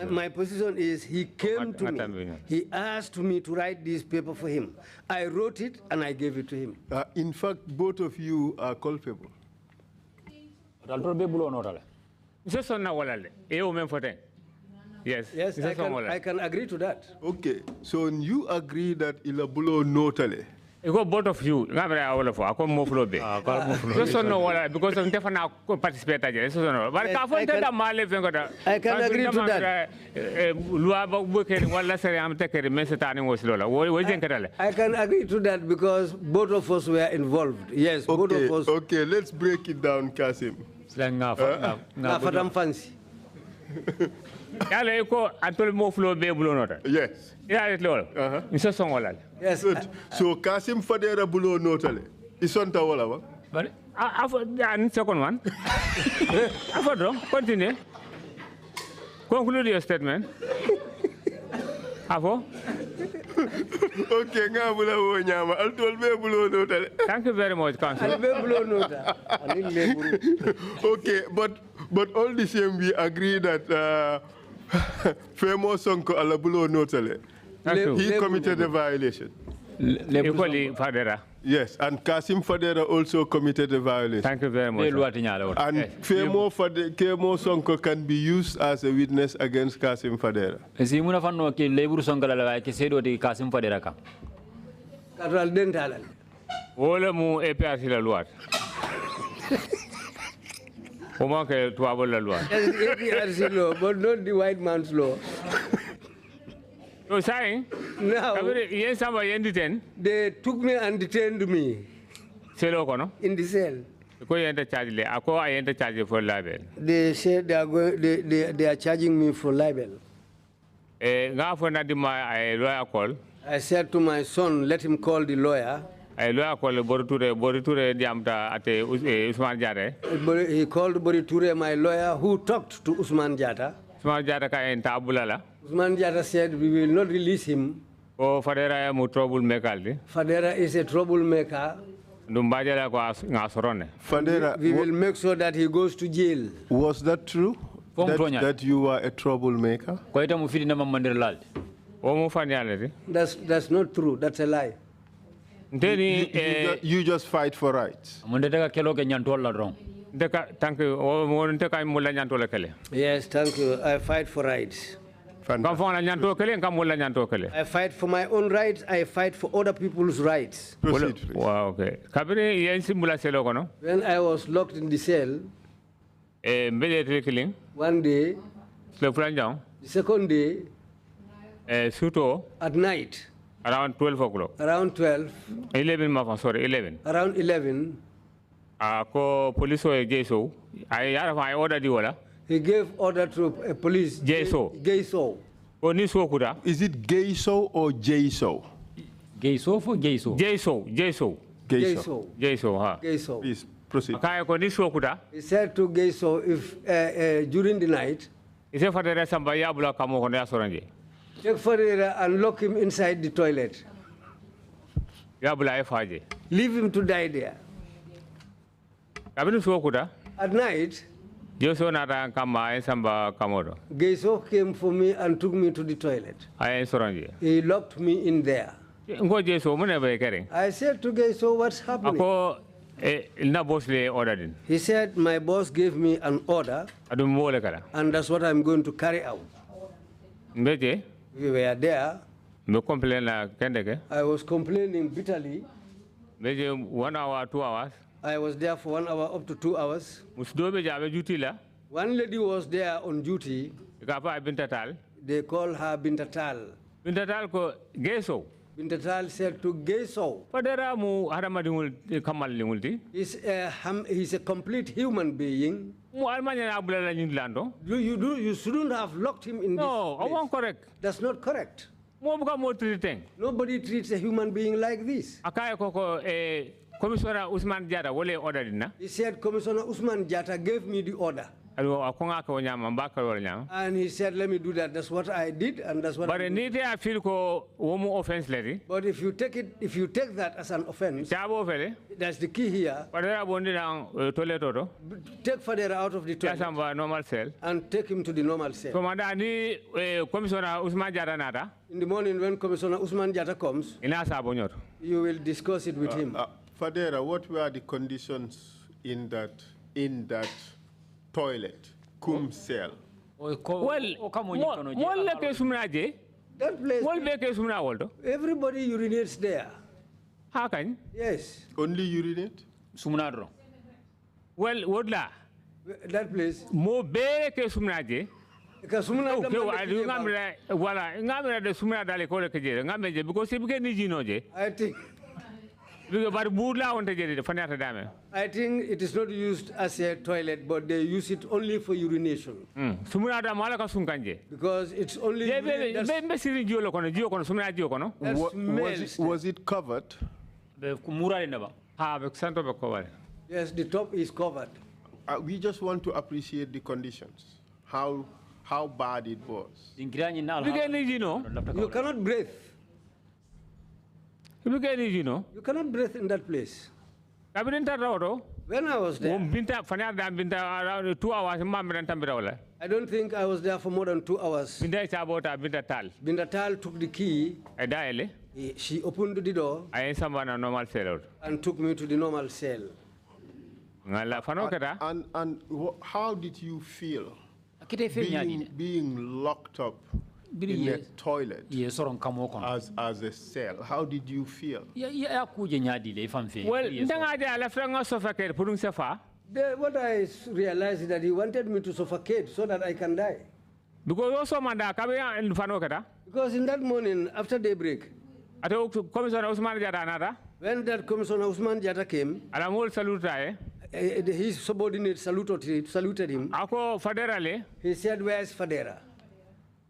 My position is he came to me. He asked me to write this paper for him. I wrote it and I gave it to him. In fact, both of you are culpable. Yes, I can agree to that. Okay, so you agree that ilabulo notale. Both of you, because I'm definitely participate. I can agree to that. I can agree to that because both of us were involved. Yes, both of us. Okay, let's break it down, Kassim. Fancy. Yes. Yes. Good. So Kassim Fadera bulo notale. Isonta wala wa? But second one. Continue. Conclude your statement. Okay, thank you very much, Council. Okay, but all the same we agree that Femo Sonko Alabulo Notale. He committed a violation. Equally, Fadera. Yes, and Kassim Fadera also committed a violation. Thank you very much. And Femo Sonko can be used as a witness against Kassim Fadera. Omake to our law. That's the APRC law, but not the white man's law. So saying Now, yes, they took me and detained me in the cell. For libel. They said they are charging me for libel. I said to my son, let him call the lawyer. I lawyer called Boriture Diamta at Usman Jare. He called Boriture, my lawyer, who talked to Usman Jata. Usman Jata and Tabulala. Usman Jata said, we will not release him. Oh, Fadera is a troublemaker. Fadera is a troublemaker. Fadera, we will make sure that he goes to jail. Was that true? That you were a troublemaker? That's not true. That's a lie. You just fight for rights. Yes, thank you. I fight for rights. I fight for my own rights. I fight for other people's rights. Proceed, please. Wow, okay. When I was locked in the cell, one day, the second day, at night, around 12 o'clock. Around 12. 11, sorry, 11. Around 11. Police I ordered you. He gave order to police. Jayso. Is it Gayso or Jayso? Gayso for Jayso. Jayso. Please proceed. He said to Gayso, if during the night, take Fadera and lock him inside the toilet. Leave him to die there. At night, Gayso came for me and took me to the toilet. He locked me in there. I said to Gayso, what's happening? He said, my boss gave me an order, and that's what I'm going to carry out. We were there. I was complaining bitterly. 1 hour, 2 hours. I was there for 1 hour up to 2 hours. One lady was there on duty. They call her Bintatal. Bintatal said to Gayso, he's a complete human being. You shouldn't have locked him in this place. I won't correct. That's not correct. Nobody treats a human being like this. Commissioner Usman Jata ordered. He said Commissioner Usman Jata gave me the order. And he said, let me do that. That's what I did, and that's what I did. But if you take that as an offense, that's the key here. Take Fadera out of the toilet and take him to the normal cell. In the morning when Commissioner Usman Jata comes, you will discuss it with him. Fadera, what were the conditions in that toilet, cum cell? That place, everybody urinates there. How can? Yes. Only urinate? Well, what la? That place. Mo beke sumnaje. Because I think it is not used as a toilet, but they use it only for urination. Because it's only was it covered? Yes, the top is covered. We just want to appreciate the conditions. How bad it was. You cannot breathe. You cannot breathe in that place. When I was there, I don't think I was there for more than 2 hours. Bintatal took the key. She opened the door and took me to the normal cell. And how did you feel being locked up in a toilet as a cell? How did you feel? The What I realized is that he wanted me to suffocate so that I can die. Because also manda kabe en fano kata. Because in that morning, after daybreak, Commissioner Usman Jata nada. when that Commissioner Usman Jata came, Alamul saluta his subordinate saluted him. Ako Fadera le. He said, "Where's Fadera?"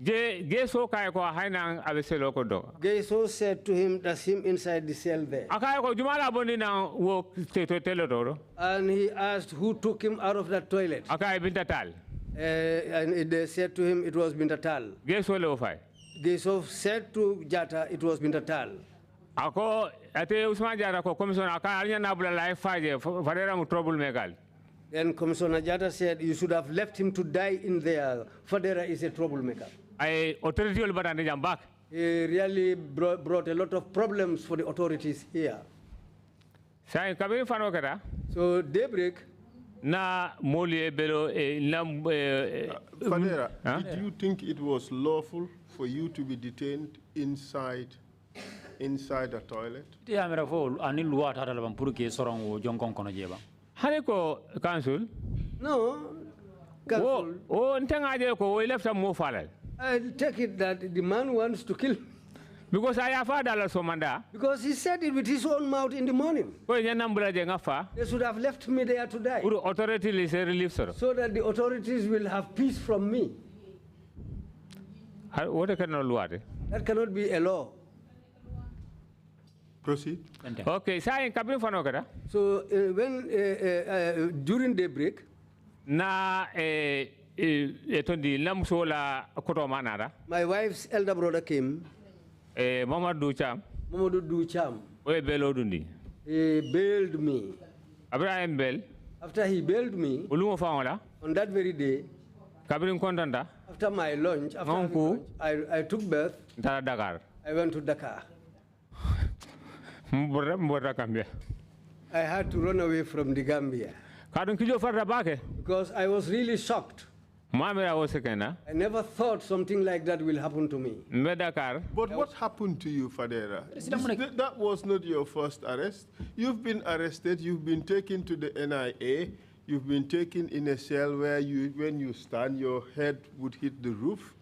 Geso kaya ko hainang abeselo ko do. Geso said to him, "That's him inside the cell there." Akaya ko jumala boni na wo telo. And he asked who took him out of that toilet. Akaya bintatal. And they said to him, it was Bintatal. Geso le ofai. Geso said to Jata, it was Bintatal. Ako ate Usman Jata ko commissioner akaya anya nabula life faje Fadera mu trouble maker. Then Commissioner Jata said, you should have left him to die in there. Fadera is a troublemaker. I authority will batande jam back. He really brought a lot of problems for the authorities here. Sai kabiri fano kata. So daybreak. Na moli belo Fadera, did you think it was lawful for you to be detained inside a toilet? Haneko council? No. Council. Oh, ntengaje ko we left some more falal. I take it that the man wants to kill. Because I have had a somanda. Because he said it with his own mouth in the morning. They should have left me there to die. Authority is a relief, sir. So that the authorities will have peace from me. What cannot law? That cannot be a law. Proceed. Okay, so when during daybreak, na my wife's elder brother came. Mamadou Cham. He bailed me. Abraham Bell. After he bailed me, on that very day, after my lunch, I took birth. I went to Dakar. I had to run away from the Gambia. Because I was really shocked. I never thought something like that will happen to me. But what happened to you, Fadera? That was not your first arrest. You've been arrested, you've been taken to the NIA, you've been taken in a cell where when you stand, your head would hit the roof.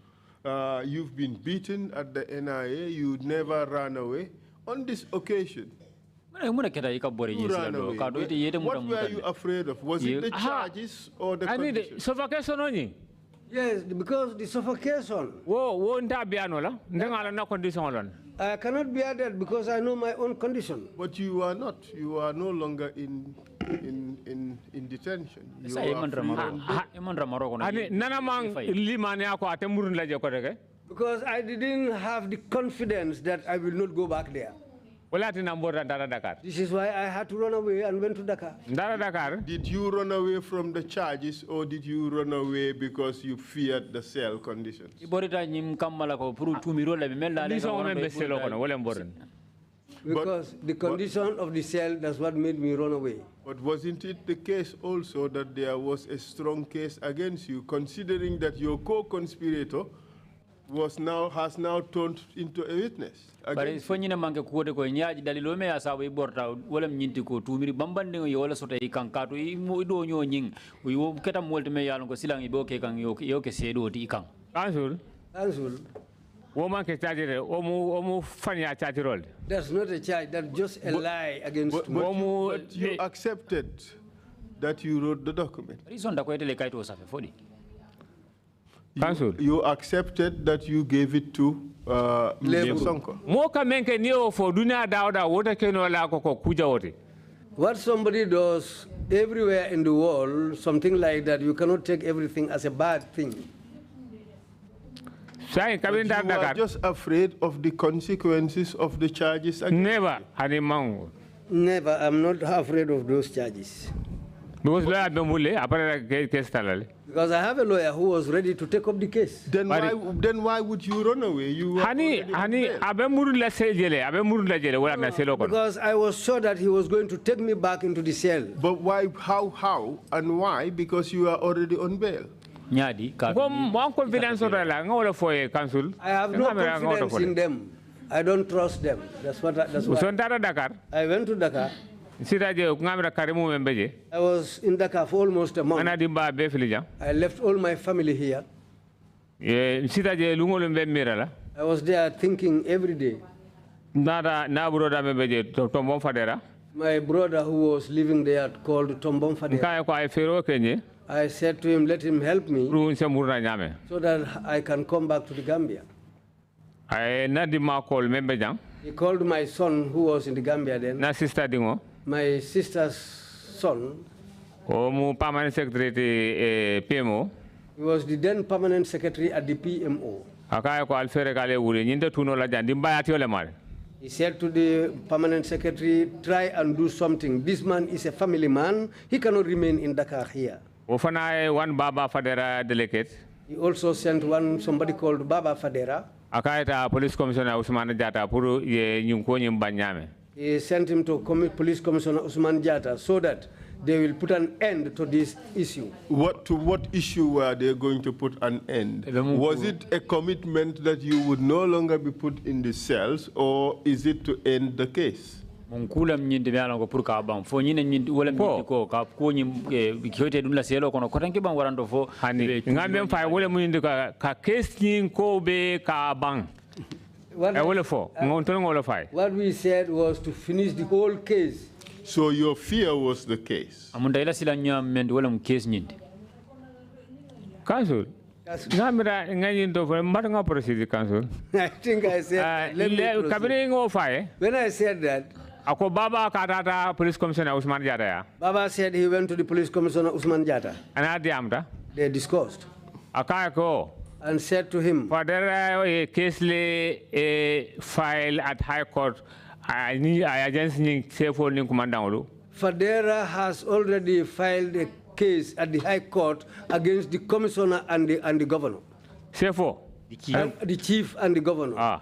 You've been beaten at the NIA, you never ran away. On this occasion, you ran away. What were you afraid of? Was it the charges or the conditions? Yes, because the suffocation. I cannot bear that because I know my own condition. But you are not. You are no longer in detention. You are because I didn't have the confidence that I will not go back there. This is why I had to run away and went to Dakar. Did you run away from the charges or did you run away because you feared the cell conditions? Because the condition of the cell, that's what made me run away. But wasn't it the case also that there was a strong case against you, considering that your co-conspirator has now turned into a witness? But it's funny na manke kuode ko nyaaji dalilo me asa we borta wala nyinti ko tumiri bambande yo wala sota ikankatu mo do nyo nying yo keta molte me yalon ko silang ibo ke kan yo ke sedo ti ikang Ansul woman ke charge omu fanya charge roll. That's not a charge, that's just a lie against me. But you accepted that you wrote the document. Reason da ko etele kaito safe fodi. You accepted that you gave it to Sonko. What somebody does everywhere in the world, something like that, you cannot take everything as a bad thing. But you are just afraid of the consequences of the charges against Never. Never. I'm not afraid of those charges. Because I have a lawyer who was ready to take up the case. Then why would you run away? Because I was sure that he was going to take me back into the cell. But why, how, and why? Because you are already on bail. I have no confidence in them. I don't trust them. That's what. I went to Dakar. I was in Dakar for almost a month. I left all my family here. I was there thinking every day. My brother who was living there called Tombong Fadera. I said to him, let him help me so that I can come back to the Gambia. He called my son who was in the Gambia then. My sister's son. Permanent secretary PMO. He was the then permanent secretary at the PMO. He said to the permanent secretary, try and do something. This man is a family man. He cannot remain in Dakar here. One Baba Fadera delegate. He also sent somebody called Baba Fadera. Police Commissioner Usman Jata puru ye nyunkonyim banyame. He sent him to Police Commissioner Usman Jata so that they will put an end to this issue. To what issue were they going to put an end? Was it a commitment that you would no longer be put in the cells, or is it to end the case? Hani ngambe mfa wole munindika ka case nyinko be ka bang. What we said was to finish the whole case. So your fear was the case. Council. I think I said, let me proceed. When I said that, Police Commissioner Usman Jata. Baba said he went to the Police Commissioner Usman Jata. And they discussed. And said to him, Fadera a case file at High Court. Fadera has already filed a case at the High Court against the commissioner and the governor. The chief and the governor.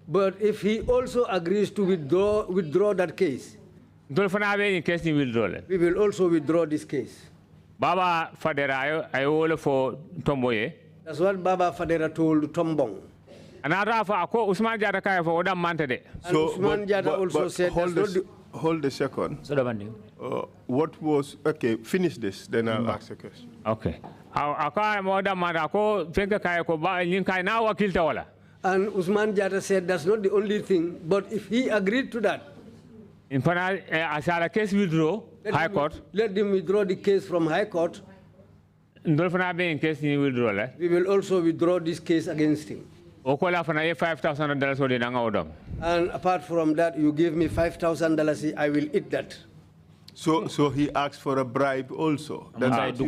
But if he also agrees to withdraw that case, we will also withdraw this case. Baba Fadera, I will for Tomboye. That's what Baba Fadera told Tombong. And Usman Jata for Odam Mantade. So Usman Jata also said, hold a second. What was, okay, finish this, then I'll ask a question. Okay. And Usman Jata said that's not the only thing, but if he agreed to that, case withdraw, High Court. Let them withdraw the case from High Court. We will also withdraw this case against him. $5,000. And apart from that, you give me $5,000, I will eat that. So he asked for a bribe also. That's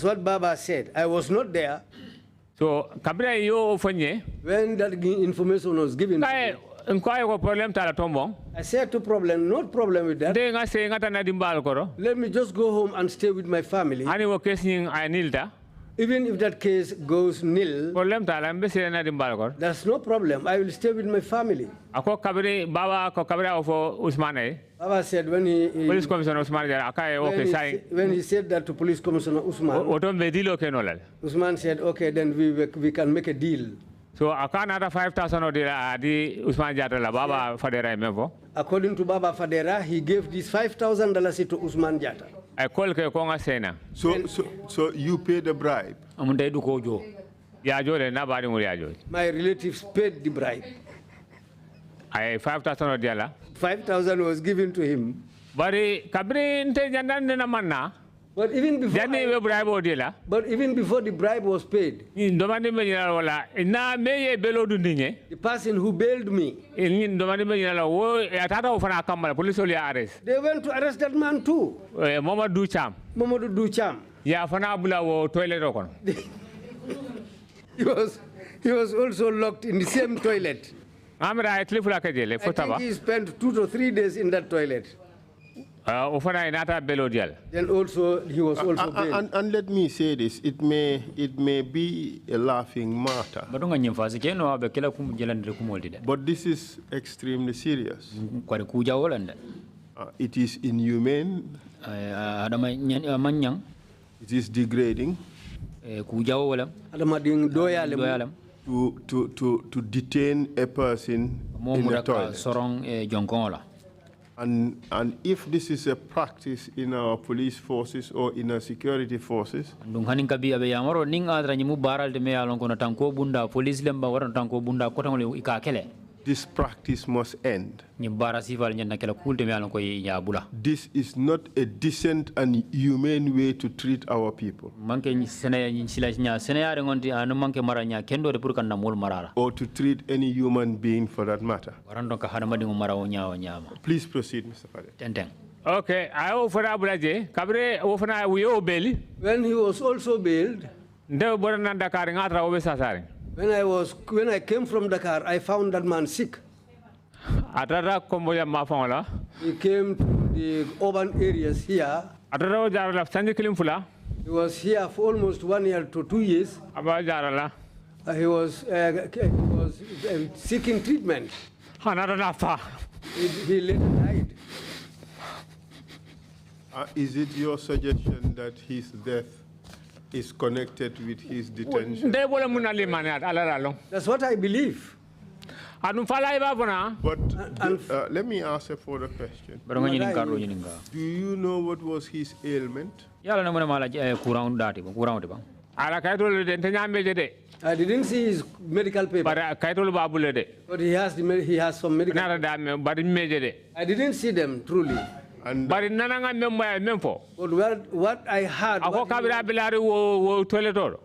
what Baba said. I was not there. So when that information was given, I said to problem, no problem with that. Let me just go home and stay with my family. Even if that case goes nil, that's no problem. I will stay with my family. Baba said when Police Commissioner Usman when he said that to Police Commissioner Usman, Usman said, okay, then we can make a deal. So according to 5,000 Usman Jata Baba Fadera. According to Baba Fadera, he gave this $5,000 to Usman Jata. I call Konga Sena. So you paid the bribe? My relatives paid the bribe. 5,000 $5,000 was given to him. But even before the bribe was paid, the person who bailed me, they went to arrest that man too. Mamadou Ducham. He was also locked in the same toilet. I think he spent 2 to 3 days in that toilet. Then also he was also bailed. And let me say this: it may be a laughing matter, but this is extremely serious. It is inhumane. It is degrading. to detain a person in a toilet. And if this is a practice in our police forces or in our security forces, this practice must end. This is not a decent and humane way to treat our people. Or to treat any human being for that matter. Please proceed, Mr. Fadera. Okay, I offer Abulaje, Cabre often we owe bail. When he was also bailed, when I came from Dakar, I found that man sick. He came to the urban areas here. He was here for almost 1 year to 2 years. He was seeking treatment. He later died. Is it your suggestion that his death is connected with his detention? That's what I believe. But let me ask a further question. Do you know what was his ailment? I didn't see his medical paper. But he has some medical paper. I didn't see them truly. But what I heard,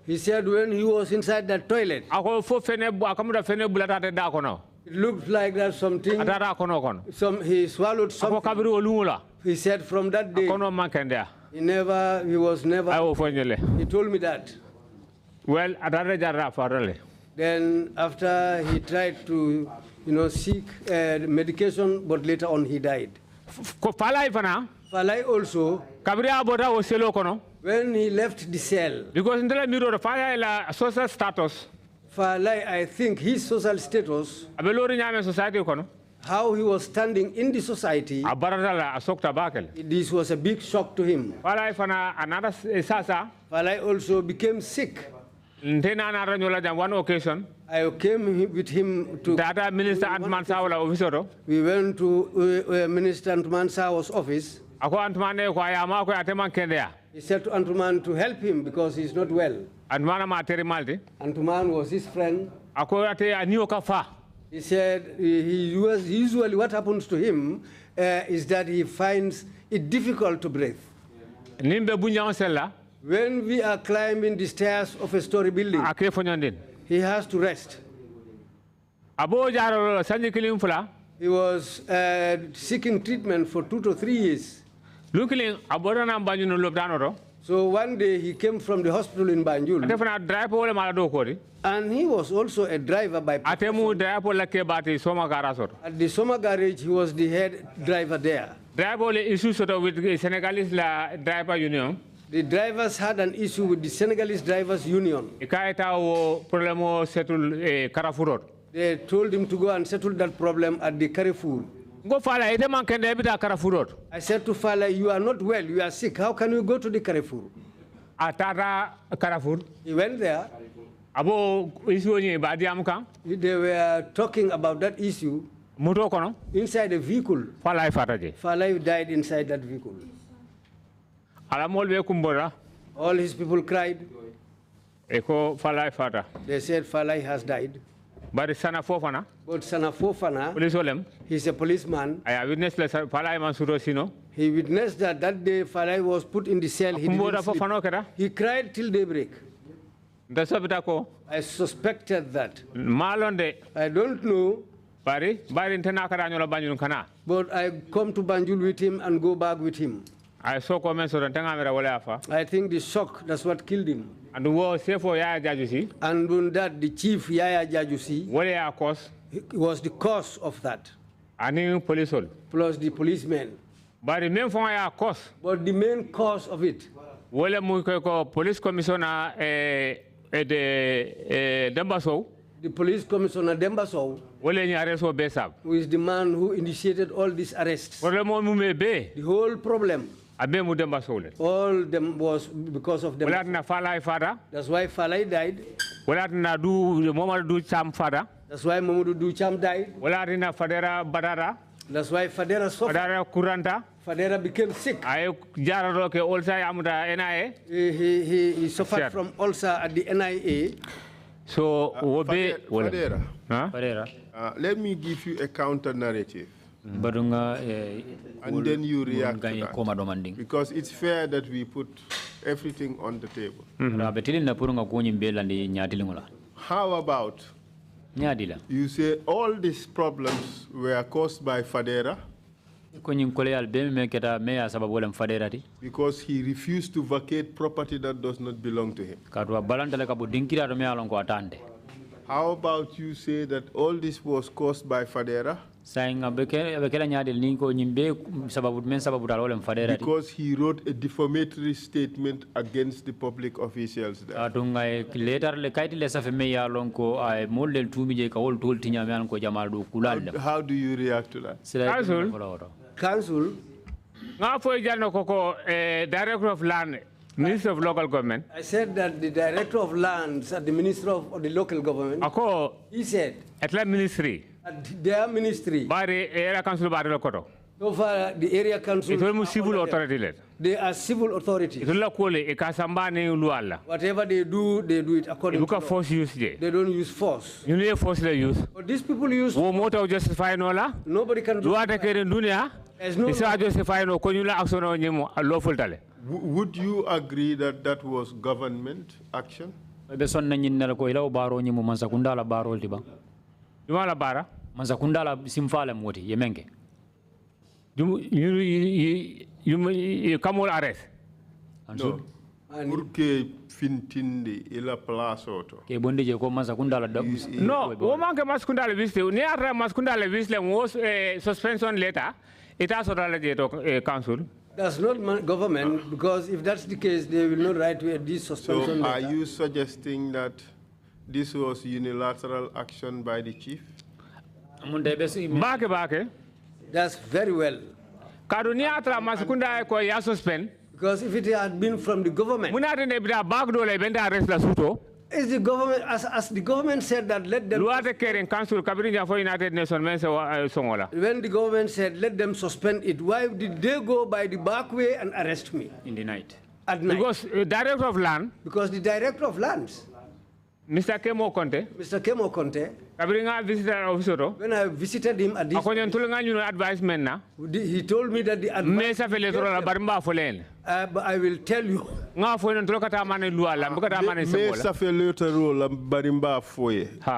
he said when he was inside that toilet, it looked like that something, he swallowed something. He said from that day, he was never, he told me that. Well, then after he tried to, seek medication, but later on he died. Falai also, when he left the cell, because in the mirror, Falai social status. Falai, I think his social status, how he was standing in the society, this was a big shock to him. Falai also became sick. On one occasion, I came with him to Minister Antman Sawala. We went to Minister Antman Sawa's office. He said to Antman to help him because he's not well. Antman was his friend. He said usually what happens to him is that he finds it difficult to breathe. When we are climbing the stairs of a story building, he has to rest. He was seeking treatment for 2 to 3 years. So one day he came from the hospital in Banjul. And he was also a driver by profession. At the Soma garage, he was the head driver there. The drivers had an issue with the Senegalese Drivers Union. They told him to go and settle that problem at the Carrefour. I said to Fala, you are not well, you are sick. How can you go to the Carrefour? He went there. They were talking about that issue inside a vehicle. Fala died inside that vehicle. All his people cried. They said Falai has died. But Sana Fofana, he's a policeman. He witnessed that day Falai was put in the cell. He cried till daybreak. I suspected that. I don't know. But I come to Banjul with him and go back with him. I think the shock, that's what killed him. And when that, the chief Yaya Jajusi was the cause of that. Plus the policemen. But the main cause of it, police commissioner the police commissioner Dembasow, who is the man who initiated all these arrests. The whole problem, all them was because of them. That's why Falai died. Wala na du Momadou du Cham Fada. That's why Mamadou Ducham died. Wala na Fadera Badara. That's why Fadera suffered. Fadera Kuranta. Fadera became sick. Ay jararo ke ulcer amuda NIA. He suffered from ulcer at the NIA. So Fadera. Fadera. Let me give you a counter narrative. Badunga and then you react to that. Because it's fair that we put everything on the table. How about you say all these problems were caused by Fadera because he refused to vacate property that does not belong to him? How about you say that all this was caused by Fadera because he wrote a defamatory statement against the public officials there? How do you react to that? Council. Director of Land, Minister of Local Government. I said that the Director of Lands at the Minister of the Local Government, he said at the ministry, at their ministry, by the area council, so far the area council, it's almost civil authority. They are civil authorities. Whatever they do it according to law. They don't use force. You need force they use. But these people use force. Nobody can do that. Would you agree that that was government action? You come all arrest. No. Porque fintindi ila place auto. No, woman ke maskundala viste. Ni ara maskundala viste was suspension letter. It has already to council. That's not government, because if that's the case, they will not write this suspension letter. Are you suggesting that this was unilateral action by the chief? That's very well. Because if it had been from the government, is the government, as the government said that let them, when the government said let them suspend it, why did they go by the back way and arrest me? In the night. At night. Because Director of Land. Because the Director of Lands, Mr. Kemo Conte, when I visited him at this place, he told me that the advice I will tell you.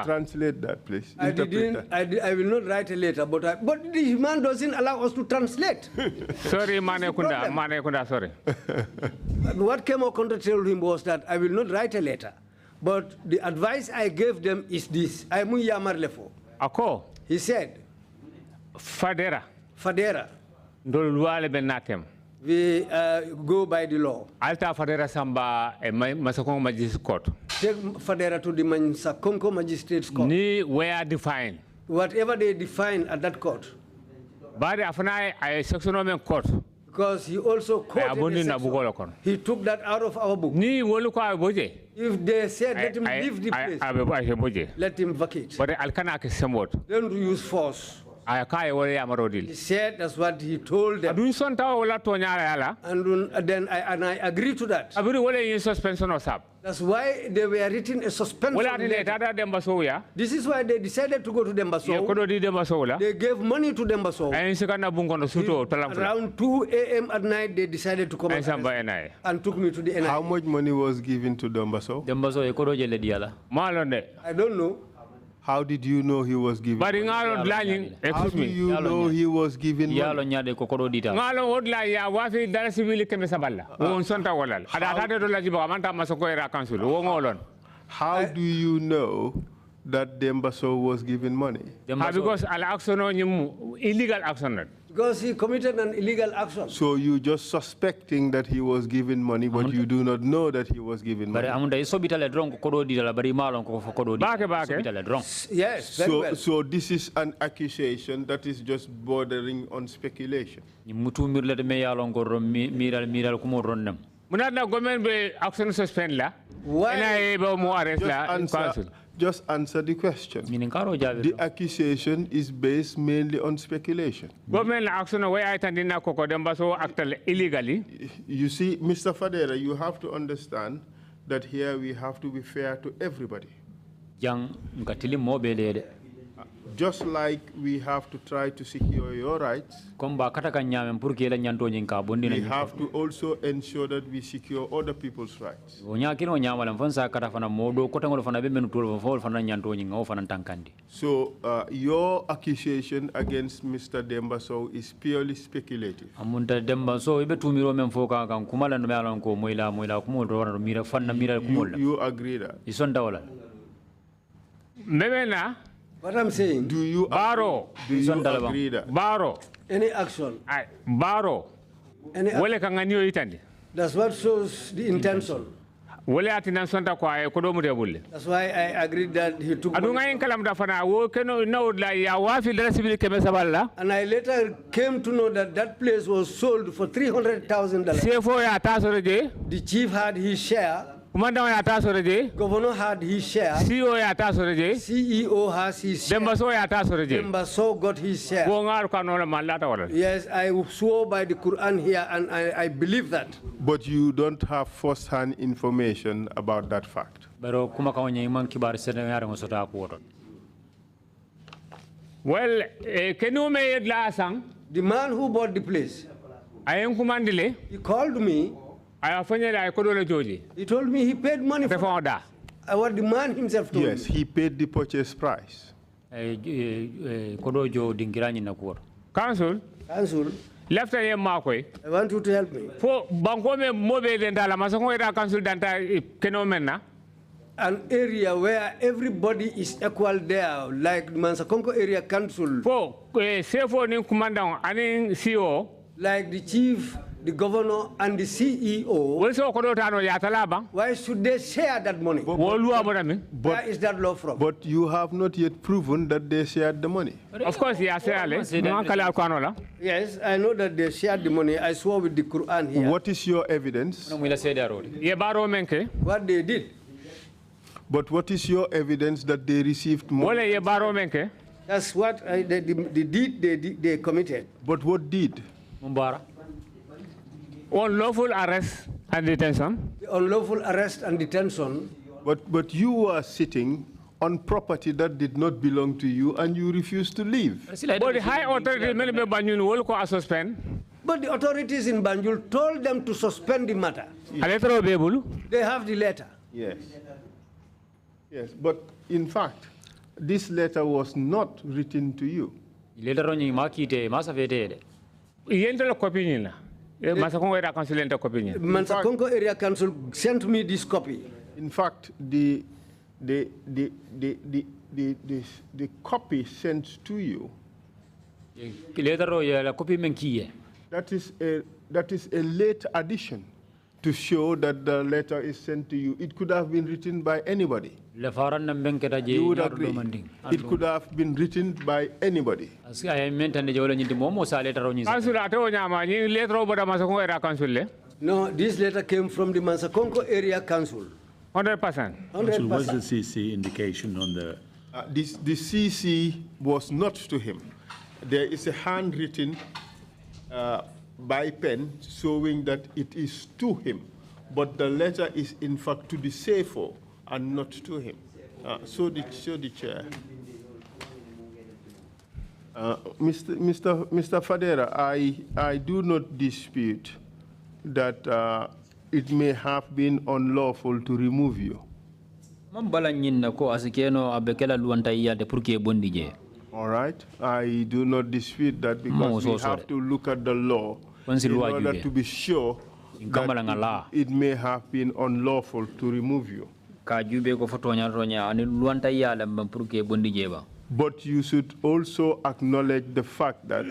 Translate that, please. I will not write a letter, but the man doesn't allow us to translate. Sorry, sorry. What Kemo Conte told him was that I will not write a letter. But the advice I gave them is this. He said, Fadera. We go by the law. Alta Fadera Samba Masakong Magistrate Court. Take Fadera to the Masakonko Magistrates Court. Ni were defined. Whatever they define at that court. But after I sectional court. Because he also quoted he took that out of our book. If they said let him leave the place, let him vacate. Don't use force. He said that's what he told them. And then I agree to that. That's why they were written a suspension letter. This is why they decided to go to Dembaso. They gave money to Dembaso. Around 2 a.m. at night, they decided to come and took me to the NIA. How much money was given to Dembaso? I don't know. How did you know he was giving money? How do you know he was giving money? How do you know that Dembaso was given money? Because illegal action. Because he committed an illegal action. So you just suspecting that he was given money, but you do not know that he was given money. Yes, very well. So this is an accusation that is just bordering on speculation. Munadna government be action suspend la. Why? Just answer the question. The accusation is based mainly on speculation. Government action away itandina koko dembaso act illegally. You see, Mr. Fadera, you have to understand that here we have to be fair to everybody. Just like we have to try to secure your rights, we have to also ensure that we secure other people's rights. So your accusation against Mr. Dembaso is purely speculative. You agree that? What I'm saying. Do you agree that? Baro. Any action. Baro. That's what shows the intention. That's why I agreed that he took money. And I later came to know that that place was sold for $300,000. The chief had his share. Governor had his share. CEO has his share. Dembaso got his share. Yes, I swore by the Quran here, and I believe that. But you don't have first-hand information about that fact. Well, can you make it the man who bought the place, he called me. He told me he paid money for that. What the man himself told me. Yes, he paid the purchase price. Council. Left I want you to help me. For Bankome Mobe Dentala Masakoida Council Danta Kenomena. An area where everybody is equal there, like Mansakonko Area Council. For Sefo Commandant and CEO. Like the chief, the governor, and the CEO. Why should they share that money? Where is that law from? But you have not yet proven that they shared the money. Of course, yes, yes, I know that they shared the money. I swore with the Quran here. What is your evidence? What they did. But what is your evidence that they received money? That's what the deed they committed. But what deed? Unlawful arrest and detention. Unlawful arrest and detention. But you were sitting on property that did not belong to you and you refused to leave. But the high authority will suspend. But the authorities in Banjul told them to suspend the matter. Yes. They have the letter. Yes. Yes, but in fact, this letter was not written to you. Mansakonko Area Council sent me this copy. In fact, the copy sent to you, that is a late addition to show that the letter is sent to you. It could have been written by anybody. You would agree. It could have been written by anybody. No, this letter came from the Mansakonko Area Council. 100%. What's the CC indication on the... The CC was not to him. There is a handwritten by pen showing that it is to him, but the letter is in fact to the CFO and not to him. So the chair. Mr. Fadera, I do not dispute that it may have been unlawful to remove you. All right, I do not dispute that because we have to look at the law in order to be sure that it may have been unlawful to remove you. But you should also acknowledge the fact that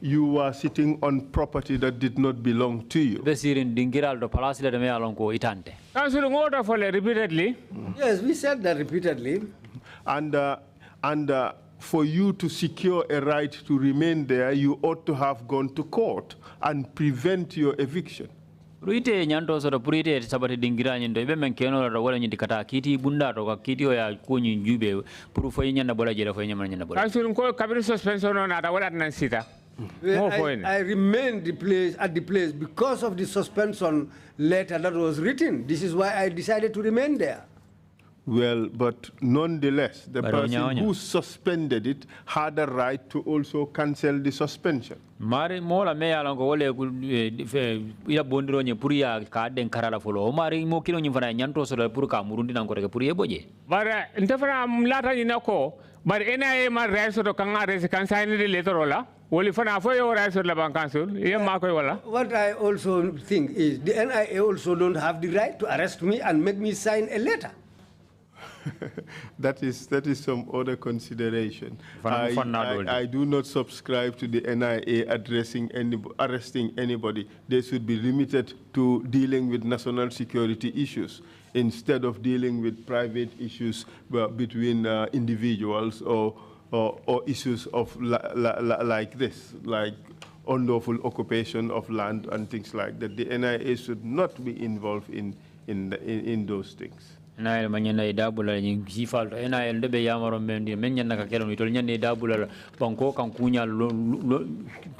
you were sitting on property that did not belong to you. Repeatedly. Yes, we said that repeatedly. And for you to secure a right to remain there, you ought to have gone to court and prevent your eviction. Ruite nyanto soro purite sabati dingira nyendo ibe menkeno ro wala nyindi kata kiti bunda ro kiti o ya kunyi njube puru fo nyanda bola jera fo nyama nyanda bola. Council ko kabiri suspension on ada wala nan sita. I remained at the place because of the suspension letter that was written. This is why I decided to remain there. Well, but nonetheless, the person who suspended it had a right to also cancel the suspension. Mari mola me ala ko wole ila bondiro nye puri ya ka den karala folo mari mo kilo nyimfana nyanto so pur ka murundi nan ko reke puri e boje bara ndefana mlata nyina ko bar NIA ma raiso to kanga res kan sign the letter ola woli fana fo yo raiso la ban council ye ma koy wala. What I also think is the NIA also don't have the right to arrest me and make me sign a letter. That is some other consideration. I do not subscribe to the NIA arresting anybody. They should be limited to dealing with national security issues instead of dealing with private issues between individuals or issues of like this, like unlawful occupation of land and things like that. The NIA should not be involved in those things. NIA manyana idabula ni sifalto NIA ndebe yamaro mendi menyana ka kelo mitol nyane idabula banko kan kunya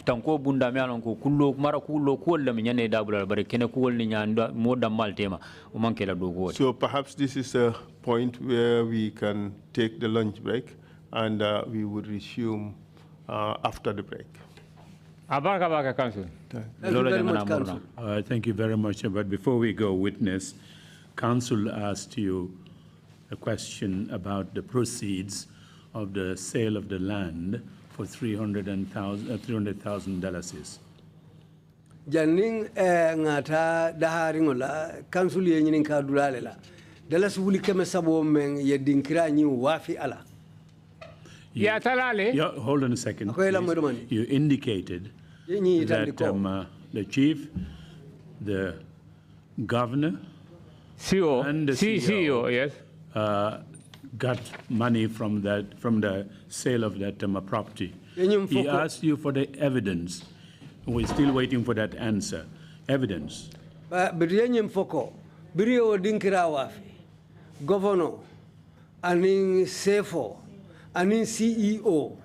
tanko bunda me alon ko kullo mara kullo kolle menyane idabula bare kene ko ni nyanda moda maltema o mankela dogo. So perhaps this is a point where we can take the lunch break and we would resume after the break. Abaka Council. Thank you very much, Council. Thank you very much. But before we go, witness, Council asked you a question about the proceeds of the sale of the land for $300,000. Janning ngata daharingola Council ye nyinin ka dulale la. Dalas wuli keme sabo men ye dinkira nyi wafi ala. Yeah, talale. Yeah, hold on a second. You indicated that the chief, the governor, CEO, and the CEO, yes, got money from the sale of that property. He asked you for the evidence. We're still waiting for that answer. Evidence. Biriyenyem foko, biriyo dinkira wafi, governor, aning CFO, aning CEO,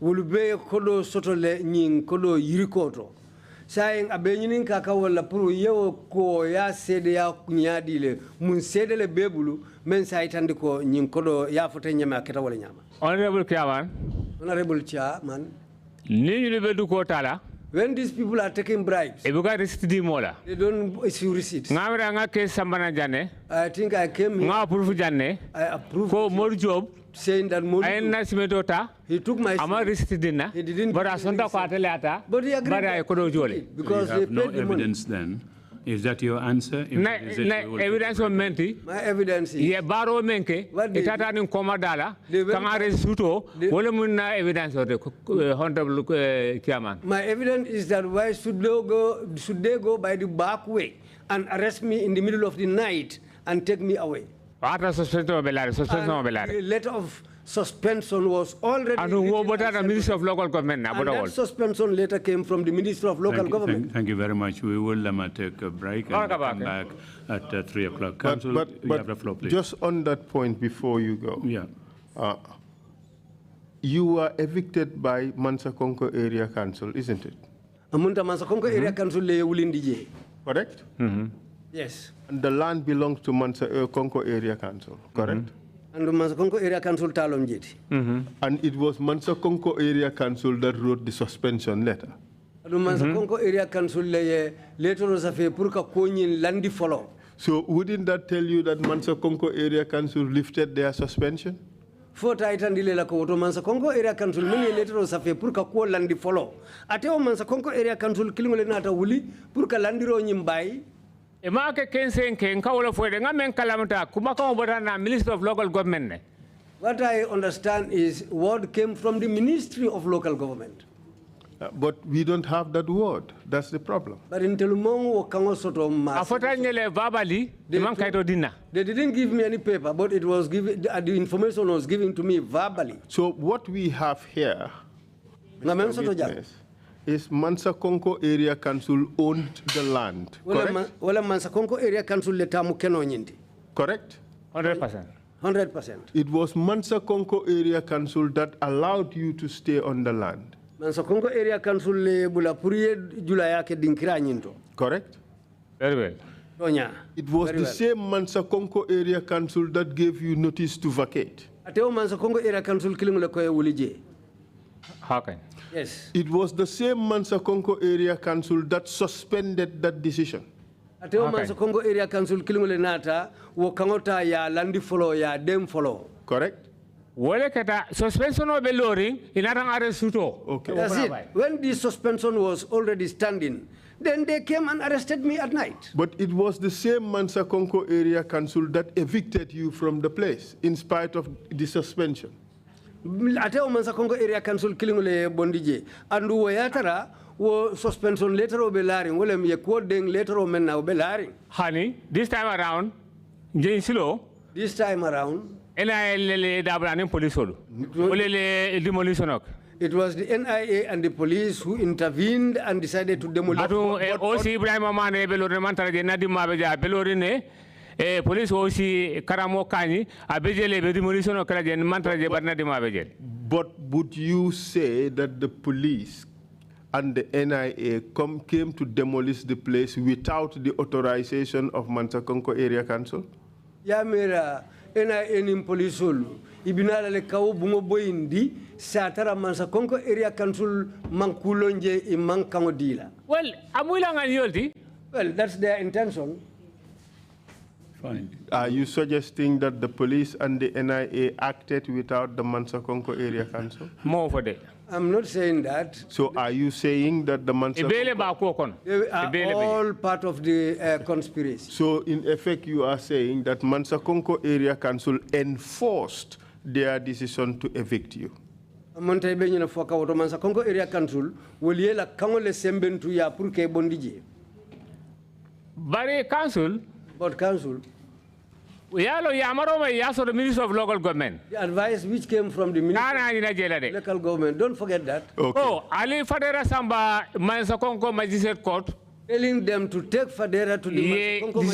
wulbe kodo sotole nying kodo yirikoto. Saying abenyinin kaka wala puru yewo ko ya sede ya nyadile mun sede le bebulu men saytandi ko nying kodo ya fote nyama keta wala nyama. Honorable Chairman. Honorable Chairman. Ni be du ko tala. When these people are taking bribes, they don't issue receipts. I think I came here. I approve saying that he took my seat. He didn't. But he agreed because you have no evidence then. Is that your answer? Evidence of menti. My evidence is. Yeah, baro menke. Itata ni komadala. Kangare suto. Wole munna evidence of the honorable chairman. My evidence is that why should they go by the back way and arrest me in the middle of the night and take me away? The letter of suspension was already. And who the Minister of Local Government? And that suspension letter came from the Minister of Local Government. Thank you very much. We will take a break and come back at 3 o'clock. Council, you have the floor, please. Just on that point before you go. Yeah. You were evicted by Mansa Konko Area Council, isn't it? Amunta Mansa Konko Area Council le ulindije. Correct? Yes. And the land belongs to Mansa Konko Area Council, correct? And the Mansa Konko Area Council talom jeti. And it was Mansa Konko Area Council that wrote the suspension letter. And the Mansa Konko Area Council letter was a purka konyin landi follow. So wouldn't that tell you that Mansa Konko Area Council lifted their suspension? For Titan Dilela Koto Mansa Konko Area Council many letter was a purka ko landi follow. Ateo Mansa Konko Area Council killing Lenata Wuli, purka landiro nyimbai. Emake kensen ken kawlo fo de ngamen kalamata kumaka obotana Minister of Local Government. What I understand is what came from the Ministry of Local Government. But we don't have that word. That's the problem. But in Telumong, they didn't give me any paper, but it was given. The information was given to me verbally. So what we have here is Mansa Konko Area Council owned the land. Well, Mansa Konko Area Council correct? 100%. 100%. It was Mansa Konko Area Council that allowed you to stay on the land. Mansa Konko Area Council le bula puriye julaya ke dinkira nyinto. Correct? Very well. It was the same Mansa Konko Area Council that gave you notice to vacate. Ateo Mansa Konko Area Council killing le koye wulije. How can? Yes. It was the same Mansa Konko Area Council that suspended that decision. Ateo Mansa Konko Area Council killing le nata wo kangota ya landi follow ya dem follow. Correct? Suspension of the lowering in Arasuto. Okay. That's it. When the suspension was already standing, then they came and arrested me at night. But it was the same Mansa Konko Area Council that evicted you from the place in spite of the suspension. Ateo Mansa Konko Area Council killing le bondije. And yatara wo suspension later o belaring. Wole me quoting later o men now belaring. Honey, this time around, Jane Silo. This time around. It was the NIA and the police who intervened and decided to demolish. Police aussi karamo kani abejele be demolition o kala jen mantraje barna di mabejel. But would you say that the police and the NIA came to demolish the place without the authorization of Mansa Konko Area Council? Ya mera NIA nim police ibinala le kaw bungo boyindi satara Mansa Konko Area Council mankulonje I mankango dila. Well, amula ngani. Well, that's their intention. Fine. Are you suggesting that the police and the NIA acted without the Mansa Konko Area Council? More for that. I'm not saying that. So are you saying that the Mansa Konko... They are all part of the conspiracy. So in effect you are saying that Mansa Konko Area Council enforced their decision to evict you? Mansa Konko Area Council woliela kangole sembentu ya purke bondije. Bari council. But council. The Minister of Local Government. The advice which came from the Minister of Local Government, don't forget that. Okay. Oh, Ali Fadera Samba Mansa Konko Magistrate Court. Telling them to take Fadera to the Magistrate Court.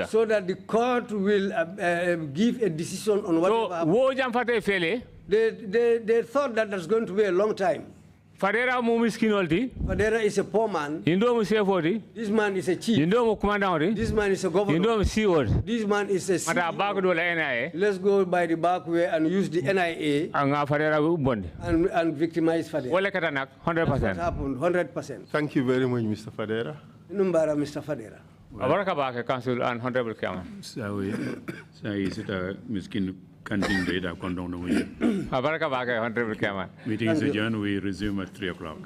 So that the court will give a decision on whatever happened. They thought that that's going to be a long time. Fadera Fadera is a poor man. This man is a chief. This man is a governor. This man is a CEO. Let's go by the back way and use the NIA and victimize Fadera. 100%. That's what happened, 100%. Thank you very much, Mr. Fadera. Mr. Fadera. Abaraka Council and Honorable Chairman. So is it a miskin canteen data condone? Abaraka Honorable Chairman. Meeting is adjourned. We resume at 3 o'clock.